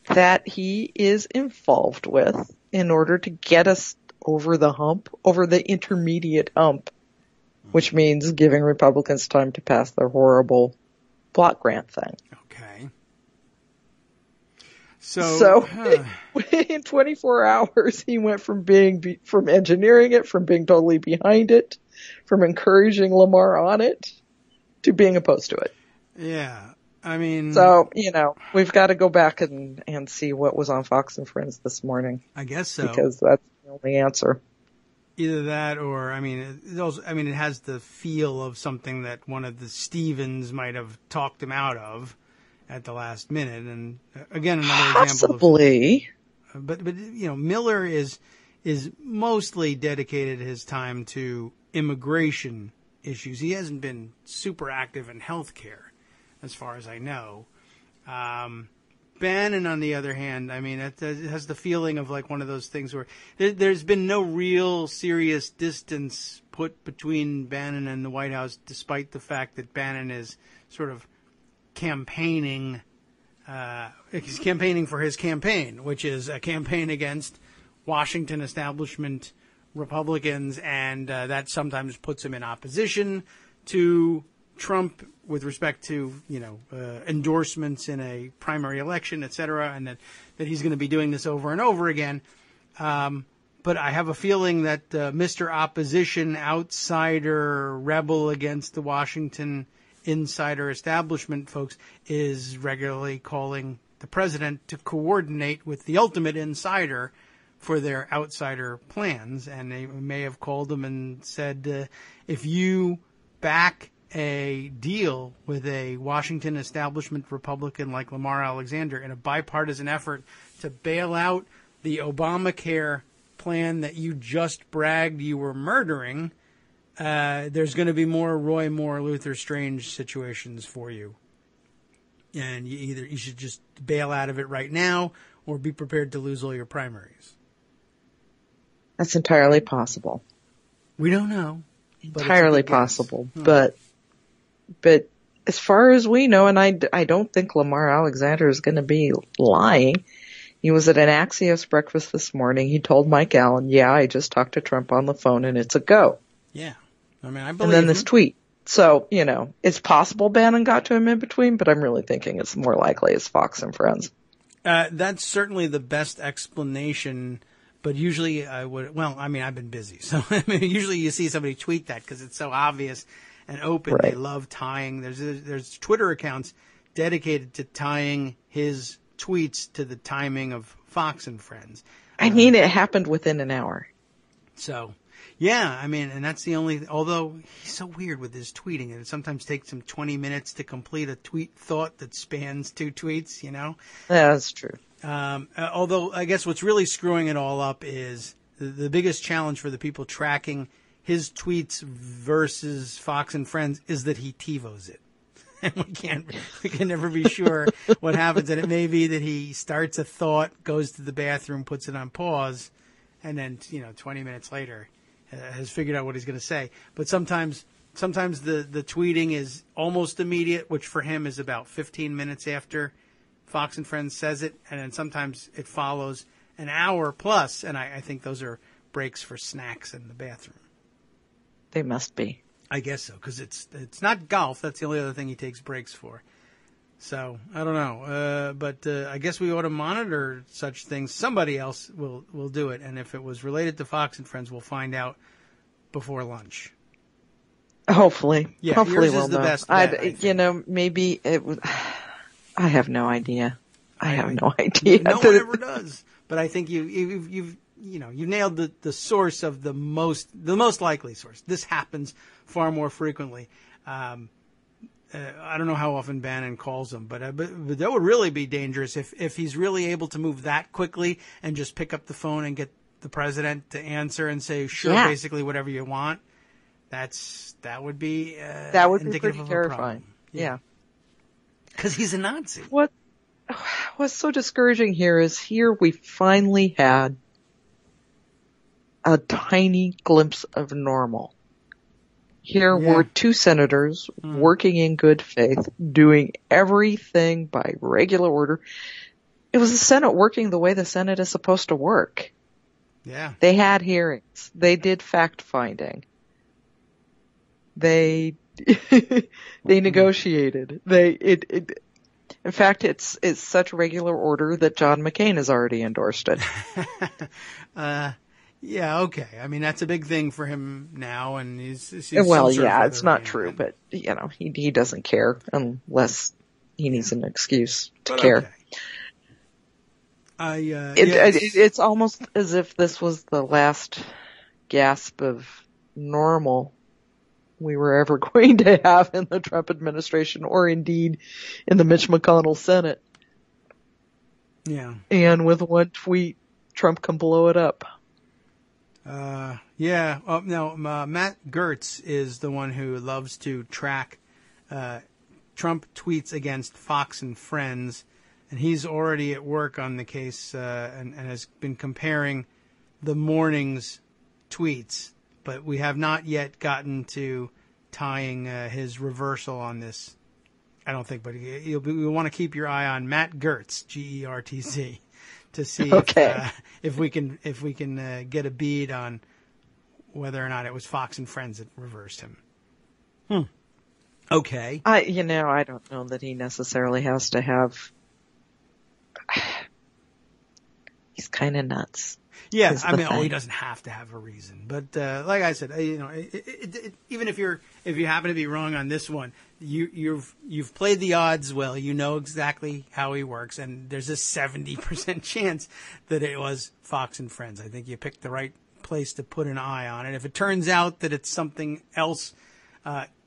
that he is involved with in order to get us over the hump, over the intermediate hump, which means giving Republicans time to pass their horrible block grant thing. Okay. So in 24 hours, he went from from engineering it, from being totally behind it, from encouraging Lamar on it, to being opposed to it. Yeah. I mean, so, we've got to go back and see what was on Fox and Friends this morning. I guess so. Because that's the only answer. Either that or, it has the feel of something that one of the Stevens might have talked him out of at the last minute. And again, another Possibly. example of, but Miller is mostly dedicated his time to immigration issues. He hasn't been super active in healthcare, as far as I know. Bannon, on the other hand, I mean, it has the feeling of like one of those things where there's been no real serious distance put between Bannon and the White House, despite the fact that Bannon is sort of campaigning. He's campaigning for his campaign, which is a campaign against Washington establishment Republicans, and that sometimes puts him in opposition to Trump with respect to, endorsements in a primary election, et cetera, and that he's going to be doing this over and over again. But I have a feeling that Mr. Opposition, outsider, rebel against the Washington insider establishment folks is regularly calling the president to coordinate with the ultimate insider for their outsider plans. And they may have called him and said, if you back a deal with a Washington establishment Republican like Lamar Alexander in a bipartisan effort to bail out the Obamacare plan that you just bragged you were murdering, there's going to be more Roy Moore, Luther Strange situations for you. And you should just bail out of it right now or be prepared to lose all your primaries. That's entirely possible. We don't know. Entirely possible. But as far as we know, and I don't think Lamar Alexander is going to be lying. He was at an Axios breakfast this morning. He told Mike Allen, yeah, I just talked to Trump on the phone and it's a go. Yeah. I mean, I believe And then this tweet. So, it's possible Bannon got to him in between, but I'm really thinking it's more likely it's Fox and Friends. That's certainly the best explanation. But usually I've been busy. So usually you see somebody tweet that because it's so obvious and open. Right. They love tying. There's Twitter accounts dedicated to tying his tweets to the timing of Fox and Friends. I mean, it happened within an hour. So, yeah, I mean, and that's the only, although he's so weird with his tweeting, and it sometimes takes him 20 minutes to complete a tweet thought that spans 2 tweets, Yeah, that's true. Although I guess what's really screwing it all up is the biggest challenge for the people tracking his tweets versus Fox and Friends is that he TiVos it. And we can never be sure what happens. And it may be that he starts a thought, goes to the bathroom, puts it on pause, and then, 20 minutes later has figured out what he's going to say. But sometimes the tweeting is almost immediate, which for him is about 15 minutes after Fox and Friends says it, and then sometimes it follows an hour plus, and I think those are breaks for snacks in the bathroom. They must be. I guess so, because it's not golf. That's the only other thing he takes breaks for. So, I don't know. But I guess we ought to monitor such things. Somebody else will do it, and if it was related to Fox and Friends, we'll find out before lunch. Hopefully. Yeah, Hopefully yours we'll is the know. best bet, Maybe it was... I have no idea. I have no idea. No one ever does. But I think you've nailed the source of the most likely source. This happens far more frequently. I don't know how often Bannon calls him, but that would really be dangerous if he's really able to move that quickly and just pick up the phone and get the president to answer and say, sure, basically whatever you want. That would be pretty terrifying. Yeah. Because he's a Nazi. What's so discouraging here is we finally had a tiny glimpse of normal. Here were 2 senators working in good faith, doing everything by regular order. It was the Senate working the way the Senate is supposed to work. Yeah. They had hearings. They did fact-finding. They negotiated. In fact, it's such regular order that John McCain has already endorsed it. Yeah, okay. I mean, that's a big thing for him now, and he's it's not true, but he doesn't care unless he needs an excuse to care. Okay. It's almost as if this was the last gasp of normal we were ever going to have in the Trump administration, or indeed in the Mitch McConnell Senate. Yeah. And with one tweet, Trump can blow it up. Yeah. No, Matt Gertz is the one who loves to track Trump tweets against Fox and Friends, and he's already at work on the case and has been comparing the morning's tweets, but we have not yet gotten to tying his reversal on this. I don't think, but we want to keep your eye on Matt Gertz, Gertz, to see if we can get a bead on whether or not it was Fox and Friends that reversed him. Okay. I don't know that he necessarily has to have. He's kind of nuts. Yeah, I mean, he doesn't have to have a reason, but like I said, even if you happen to be wrong on this one, you've played the odds well. You know exactly how he works, and there's a 70% chance that it was Fox and Friends. I think you picked the right place to put an eye on it. If it turns out that it's something else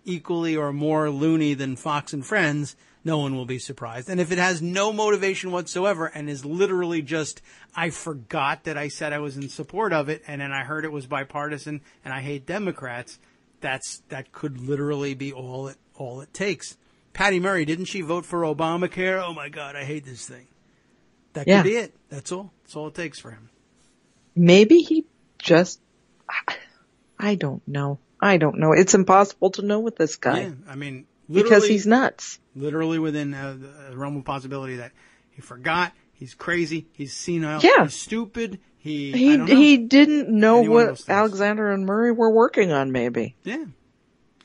equally or more loony than Fox and Friends, no one will be surprised. And if it has no motivation whatsoever and is literally just, I forgot that I said I was in support of it, and then I heard it was bipartisan and I hate Democrats, that could literally be all it takes. Patty Murray, didn't she vote for Obamacare? Oh my God, I hate this thing. That could be it. That's all. That's all it takes for him. Maybe he just, I don't know. It's impossible to know with this guy. Yeah, I mean, because he's nuts. Literally within the realm of possibility that he forgot, he's crazy, he's senile, he's stupid, he didn't know what Alexander and Murray were working on, maybe. Yeah.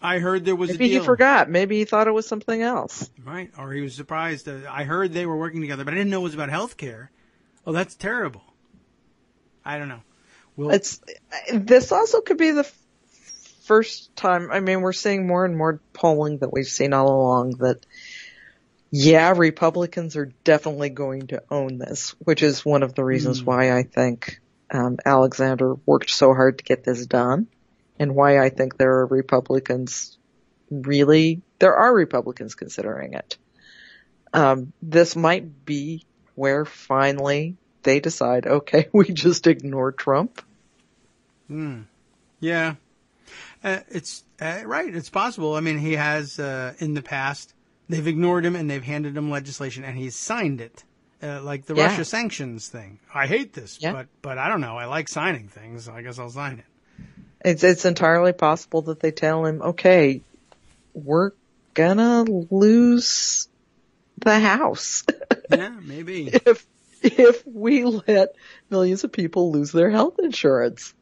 I heard there was maybe a deal. He forgot. Maybe he thought it was something else. Right. Or he was surprised. I heard they were working together, but I didn't know it was about health care. Oh, that's terrible. I don't know. This also could be the first time, I mean, we're seeing more and more polling that we've seen all along that, Republicans are definitely going to own this, which is one of the reasons why I think Alexander worked so hard to get this done, and why I think there are Republicans considering it. This might be where finally they decide, okay, we just ignore Trump. Yeah. It's right. It's possible. I mean, he has in the past. They've ignored him and they've handed him legislation and he's signed it, like the Russia sanctions thing. I hate this, but I don't know. I like signing things. So I guess I'll sign it. It's entirely possible that they tell him, okay, we're gonna lose the house. Yeah, maybe. if we let millions of people lose their health insurance.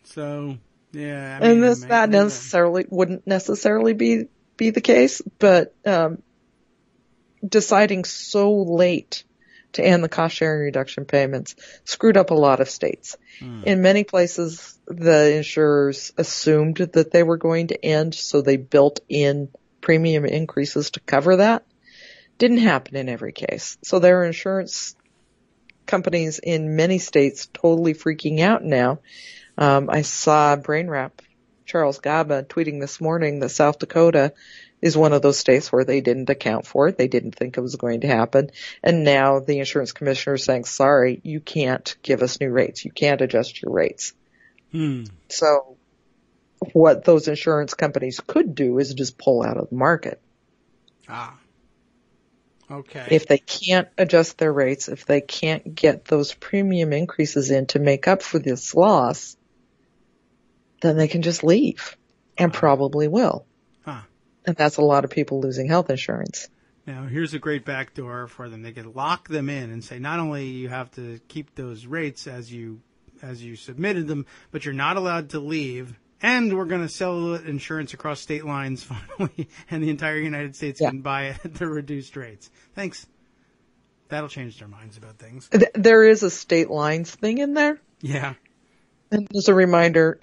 So. Yeah, I mean, and this wouldn't necessarily be the case, but deciding so late to end the cost sharing reduction payments screwed up a lot of states. In many places, the insurers assumed that they were going to end, so they built in premium increases to cover that. Didn't happen in every case. So there are insurance companies in many states totally freaking out now. I saw BrainWrap, Charles Gaba, tweeting this morning that South Dakota is one of those states where they didn't account for it. They didn't think it was going to happen. And now the insurance commissioner is saying, sorry, you can't give us new rates. You can't adjust your rates. So what those insurance companies could do is just pull out of the market. Okay. If they can't adjust their rates, if they can't get those premium increases in to make up for this loss, then they can just leave, and probably will. And that's a lot of people losing health insurance. Now, here's a great backdoor for them. They could lock them in and say, not only you have to keep those rates as you submitted them, but you're not allowed to leave, and we're going to sell insurance across state lines finally, and the entire United States can buy it at the reduced rates. Thanks. That'll change their minds about things. There is a state lines thing in there. Yeah. And as a reminder,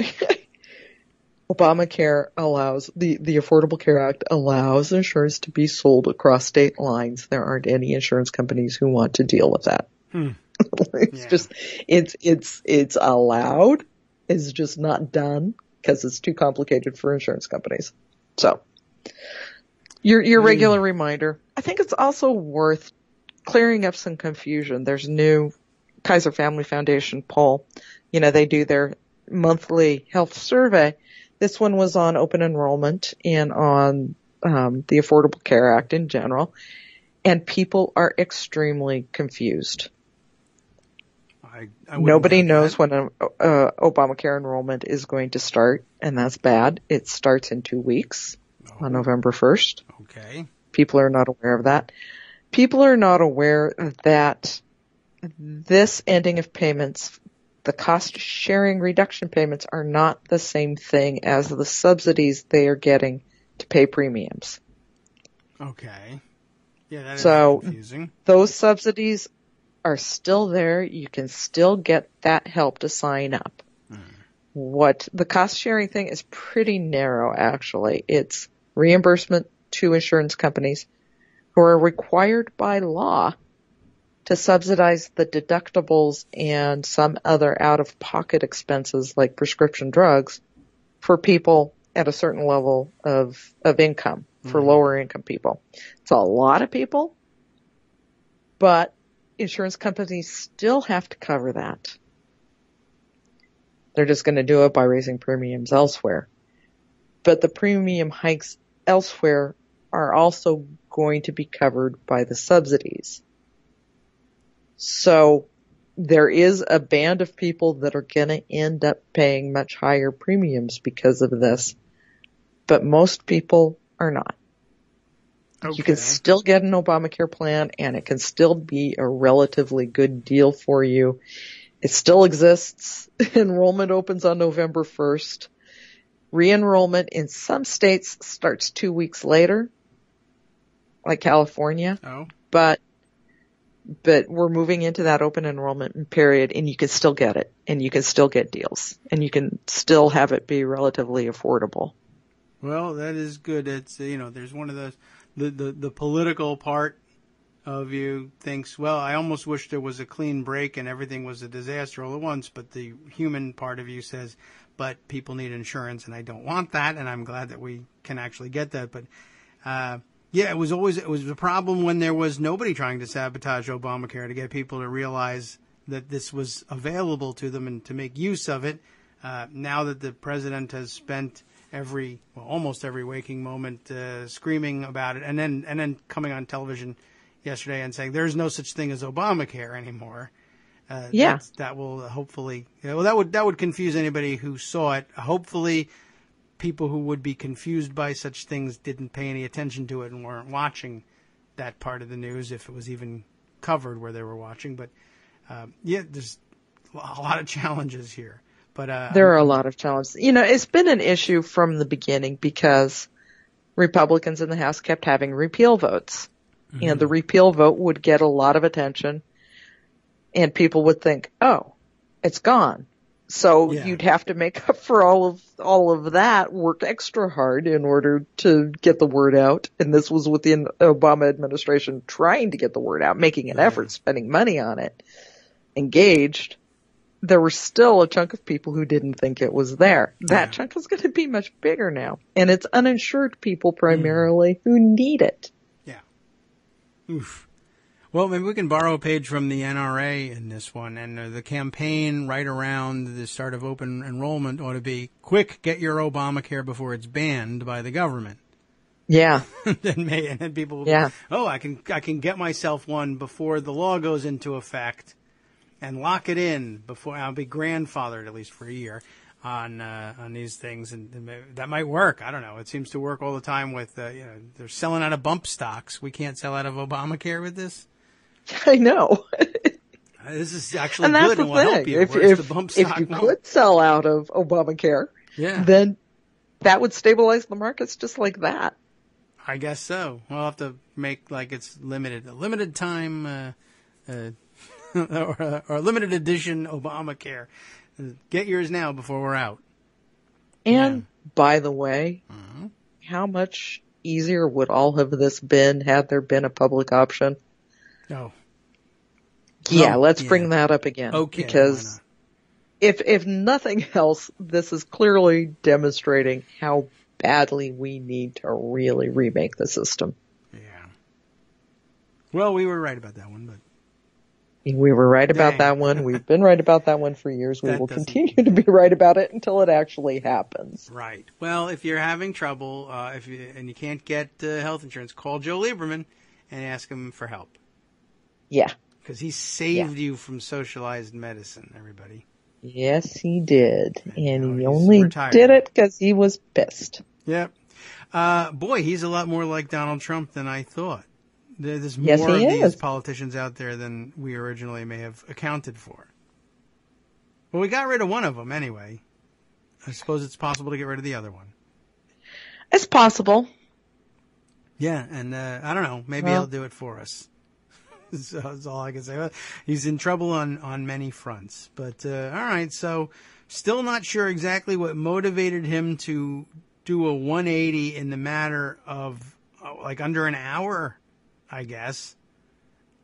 Obamacare allows, the Affordable Care Act allows insurance to be sold across state lines. There aren't any insurance companies who want to deal with that. It's allowed. It's just not done because it's too complicated for insurance companies. So your regular reminder. I think it's also worth clearing up some confusion. There's a new Kaiser Family Foundation poll. They do their monthly health survey. This one was on open enrollment and on the Affordable Care Act in general, and people are extremely confused. Nobody knows when Obamacare enrollment is going to start, and that's bad. It starts in 2 weeks on November 1st. Okay. People are not aware of that. People are not aware that this ending of payments, the cost sharing reduction payments, are not the same thing as the subsidies they are getting to pay premiums. Okay. Yeah, that is confusing. Those subsidies are still there. You can still get that help to sign up. What the cost sharing thing is pretty narrow, actually. It's reimbursement to insurance companies who are required by law to subsidize the deductibles and some other out-of-pocket expenses like prescription drugs for people at a certain level of income, for lower income people. It's a lot of people, but insurance companies still have to cover that. They're just going to do it by raising premiums elsewhere. But the premium hikes elsewhere are also going to be covered by the subsidies. So there is a band of people that are going to end up paying much higher premiums because of this, but most people are not. Okay. You can still get an Obamacare plan, and it can still be a relatively good deal for you. It still exists. Enrollment opens on November 1st. Re-enrollment in some states starts 2 weeks later, like California. Oh. But we're moving into that open enrollment period, and you can still get it, and you can still get deals, and you can still have it be relatively affordable. Well, that is good. It's, there's one of those, the political part of you thinks, well, I almost wish there was a clean break and everything was a disaster all at once, but the human part of you says, but people need insurance, and I don't want that, and I'm glad that we can actually get that. But, yeah, it was a problem when there was nobody trying to sabotage Obamacare to get people to realize that this was available to them and to make use of it. Now that the president has spent almost every waking moment screaming about it, and then coming on television yesterday and saying there's no such thing as Obamacare anymore. That will hopefully, that would confuse anybody who saw it. Hopefully, people who would be confused by such things didn't pay any attention to it and weren't watching that part of the news, if it was even covered where they were watching. But there's a lot of challenges here. But there are a lot of challenges. It's been an issue from the beginning because Republicans in the House kept having repeal votes. Mm-hmm. And the repeal vote would get a lot of attention, and people would think, oh, it's gone. So you'd have to make up for all of that, work extra hard in order to get the word out. And this was with the Obama administration trying to get the word out, making an effort, spending money on it, engaged. There were still a chunk of people who didn't think it was there. That chunk is going to be much bigger now. And it's uninsured people primarily who need it. Yeah. Oof. Well, maybe we can borrow a page from the NRA in this one. And the campaign right around the start of open enrollment ought to be, quick, get your Obamacare before it's banned by the government. Yeah. and then people will be, I can get myself one before the law goes into effect and lock it in before I'll be grandfathered at least for a year on these things. And that might work. I don't know. It seems to work all the time with, they're selling out of bump stocks. We can't sell out of Obamacare with this. I know. This is actually and good that's and will help you. If you could sell out of Obamacare, then that would stabilize the markets just like that. I guess so. We'll have to make like it's a limited time, or a limited edition Obamacare. Get yours now before we're out. And by the way, how much easier would all of this been had there been a public option? No. Yeah, let's bring that up again. Okay. Because if nothing else, this is clearly demonstrating how badly we need to really remake the system. Yeah. Well, we were right about that one, but We were right about Dang. that one. We've been right about that one for years. We That will doesn't- continue to be right about it until it actually happens. Right. Well, if you're having trouble, and you can't get health insurance, call Joe Lieberman and ask him for help. Yeah. Because he saved you from socialized medicine, everybody. Yes, he did. And now he he's only retired. did it because he was pissed. Yep. Boy, he's a lot more like Donald Trump than I thought. There's Yes, more of he these is. politicians out there than we originally may have accounted for. Well, we got rid of one of them anyway. I suppose it's possible to get rid of the other one. It's possible. Yeah, and I don't know. Maybe he'll do it for us. So that's all I can say. He's in trouble on many fronts. But, all right, so still not sure exactly what motivated him to do a 180 in the matter of, like, under an hour, I guess.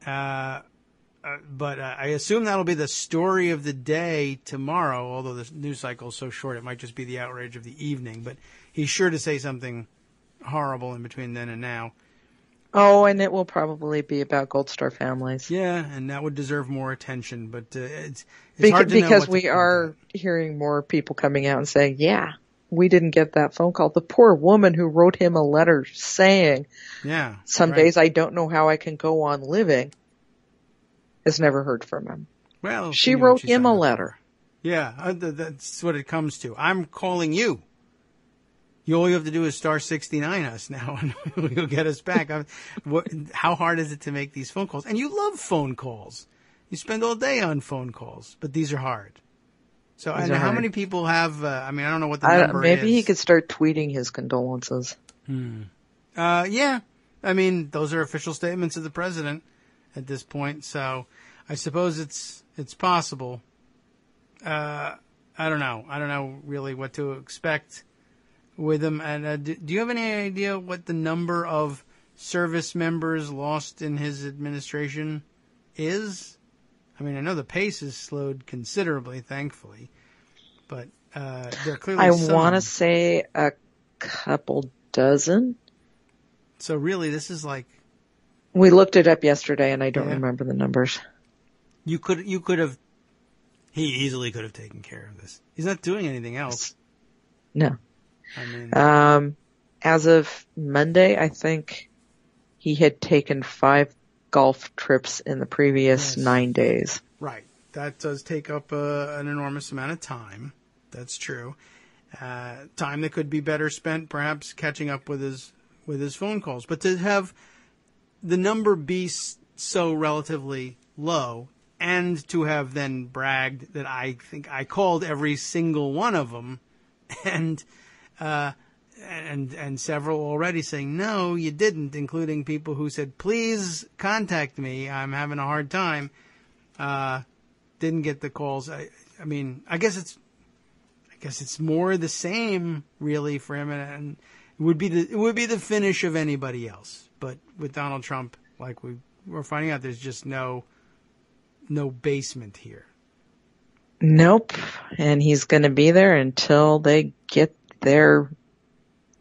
But I assume that'll be the story of the day tomorrow, although the news cycle is so short it might just be the outrage of the evening. But he's sure to say something horrible in between then and now. Oh, and it will probably be about Gold Star families. Yeah, and that would deserve more attention, but it's hard to know because what we to are hearing more people coming out and saying, yeah, we didn't get that phone call. The poor woman who wrote him a letter saying, some days I don't know how I can go on living, has never heard from him. Well, she wrote him a letter. Yeah, that's what it comes to. I'm calling you. All you have to do is star 69 us now, and you'll get us back. How hard is it to make these phone calls? And you love phone calls. You spend all day on phone calls, but these are hard. So, and how many people have? I don't know what the number is. Maybe he could start tweeting his condolences. Yeah, those are official statements of the president at this point. So, I suppose it's possible. I don't know. I don't know really what to expect with him. And do you have any idea what the number of service members lost in his administration is? I know the pace has slowed considerably, thankfully, but there are clearly I some. want to say a couple dozen. So really, this is like, we looked it up yesterday, and I don't remember the numbers. You could have. He easily could have taken care of this. He's not doing anything else. No. As of Monday, I think he had taken 5 golf trips in the previous 9 days. Right. That does take up an enormous amount of time. That's true. Time that could be better spent perhaps catching up with his phone calls. But to have the number be so relatively low, and to have then bragged that I think I called every single one of them, and several already saying, no, you didn't, including people who said, please contact me. I'm having a hard time. Didn't get the calls. I guess it's more the same really for him, and it would be the finish of anybody else. But with Donald Trump, like we're finding out, there's just no basement here. Nope. And he's going to be there until they get their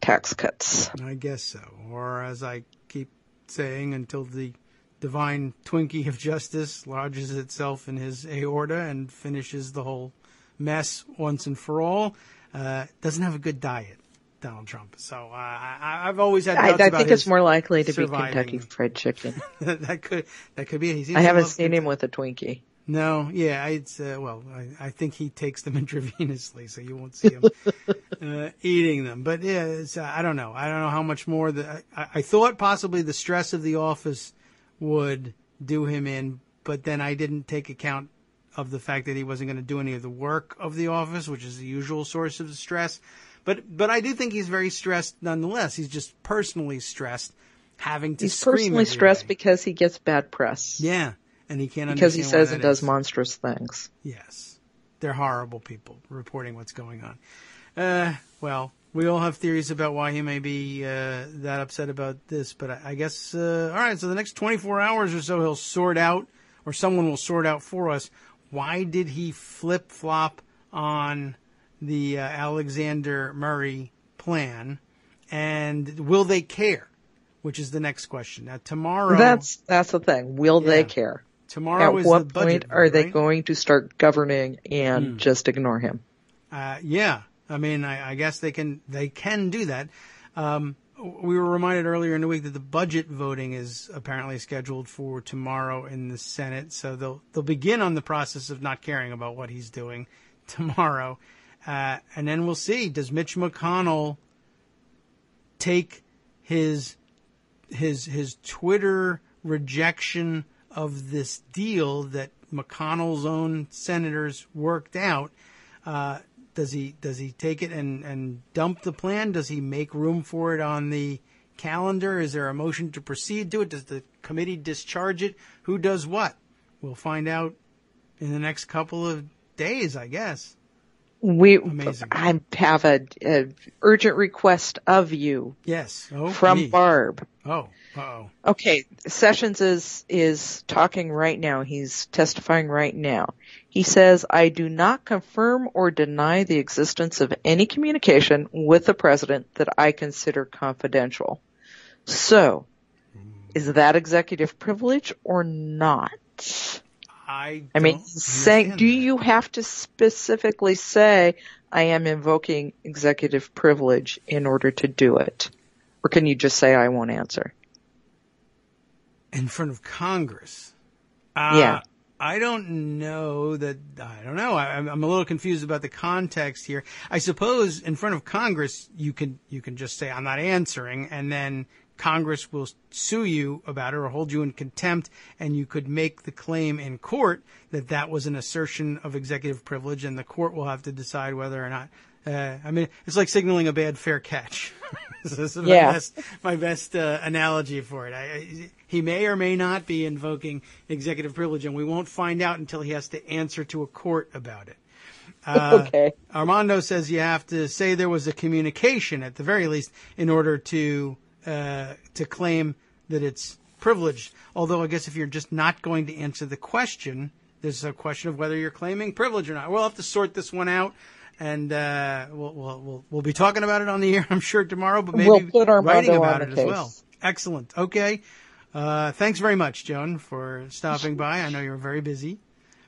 tax cuts. I guess so. Or as I keep saying, until the divine Twinkie of justice lodges itself in his aorta and finishes the whole mess once and for all. Doesn't have a good diet, Donald Trump. So I've always had doubts I about think his it's more likely to surviving. be Kentucky Fried Chicken. that could be it. I haven't seen him with a Twinkie. No, yeah, I think he takes them intravenously, so you won't see him eating them. But yeah, I don't know. I don't know how much more. I thought possibly the stress of the office would do him in, but then I didn't take account of the fact that he wasn't going to do any of the work of the office, which is the usual source of stress. But I do think he's very stressed nonetheless. He's just personally stressed, having to scream He's personally every stressed day. because he gets bad press. Yeah. And he can't because he understand says why and that does is. monstrous things. Yes. They're horrible people reporting what's going on. Well, we all have theories about why he may be that upset about this, but I guess, all right, so the next 24 hours or so he'll sort out, or someone will sort out for us, why did he flip-flop on the Alexander Murray plan, and will they care? Which is the next question. Now, tomorrow... That's the thing. Will they care? Tomorrow At is what the budget point are they right? going to start governing and just ignore him? Yeah. I mean, I guess they can do that. We were reminded earlier in the week that the budget voting is apparently scheduled for tomorrow in the Senate. So they'll begin on the process of not caring about what he's doing tomorrow. And then we'll see. Does Mitch McConnell take his Twitter rejection of this deal that McConnell's own senators worked out? Does he take it and dump the plan? Does he make room for it on the calendar? Is there a motion to proceed to it? Does the committee discharge it? Who does what? We'll find out in the next couple of days, I guess. Amazing. I have a urgent request of you. Yes. Oh, from me. Barb. Oh. Uh-oh. Okay. Sessions is talking right now. He's testifying right now. He says, I do not confirm or deny the existence of any communication with the president that I consider confidential. So, is that executive privilege or not? I mean, saying, do you have to specifically say, I am invoking executive privilege in order to do it? Or can you just say, I won't answer? In front of Congress? Yeah. I don't know that, I don't know. I'm a little confused about the context here. I suppose in front of Congress, you can just say, I'm not answering, and then Congress will sue you about it or hold you in contempt, and you could make the claim in court that that was an assertion of executive privilege, and the court will have to decide whether or not. I mean, it's like signaling a bad fair catch. This is my best analogy for it. He may or may not be invoking executive privilege, and we won't find out until he has to answer to a court about it. Okay. Armando says you have to say there was a communication at the very least in order to claim that it's privileged. Although I guess if you're just not going to answer the question, there's a question of whether you're claiming privilege or not. We'll have to sort this one out, and we'll be talking about it on the air, I'm sure, tomorrow. But maybe we'll put writing about it as well. Excellent. Okay. Thanks very much, Joan, for stopping by. I know you're very busy.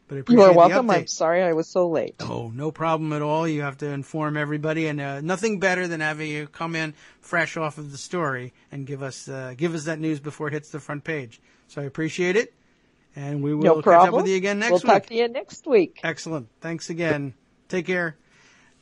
But I appreciate you are welcome. The update. I'm sorry I was so late. Oh, no problem at all. You have to inform everybody, and nothing better than having you come in fresh off of the story and give us that news before it hits the front page. So I appreciate it, and we will catch up with you again next week. We'll talk to you next week. Excellent. Thanks again. Take care.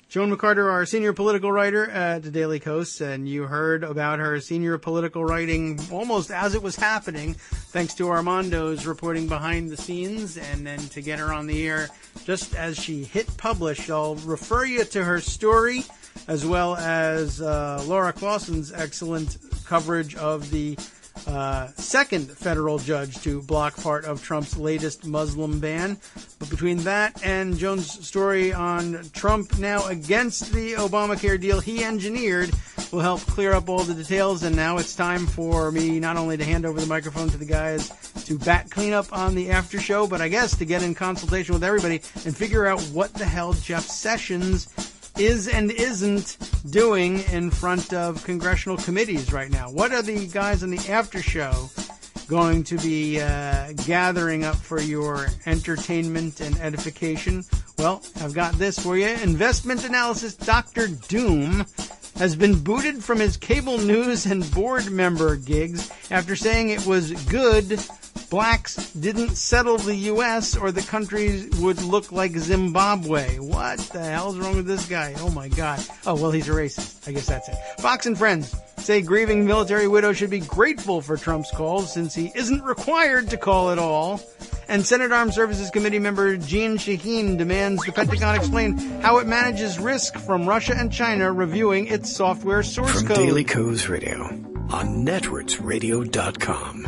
Joan McCarter, our senior political writer at the Daily Kos, and you heard about her senior political writing almost as it was happening, thanks to Armando's reporting behind the scenes, and then to get her on the air just as she hit publish. I'll refer you to her story, as well as Laura Clausen's excellent coverage of the second federal judge to block part of Trump's latest Muslim ban. But between that and Joan's story on Trump now against the Obamacare deal he engineered will help clear up all the details. And now it's time for me not only to hand over the microphone to the guys to bat cleanup on the after show, but I guess to get in consultation with everybody and figure out what the hell Jeff Sessions is and isn't doing in front of congressional committees right now. What are the guys on the after show going to be gathering up for your entertainment and edification? Well, I've got this for you. Investment analysis Dr. Doom has been booted from his cable news and board member gigs after saying it was good blacks didn't settle the U.S. or the country would look like Zimbabwe. What the hell's wrong with this guy? Oh, my God. Oh, well, he's a racist. I guess that's it. Fox and Friends say grieving military widows should be grateful for Trump's calls since he isn't required to call at all. And Senate Armed Services Committee member Jean Shaheen demands the Pentagon explain how it manages risk from Russia and China reviewing its software source code. From Daily Kos Radio on netrootsradio.com.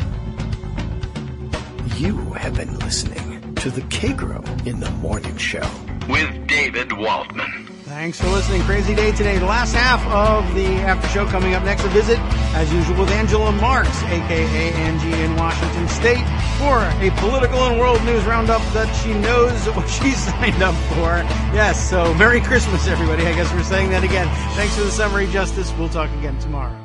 You have been listening to the Kagro in the Morning Show with David Waldman. Thanks for listening. Crazy day today. The last half of the after show coming up next. A visit, as usual, with Angela Marks, a.k.a. Angie in Washington State, for a political and world news roundup that she knows what she signed up for. Yes, so Merry Christmas, everybody. I guess we're saying that again. Thanks for the summary, Justice. We'll talk again tomorrow.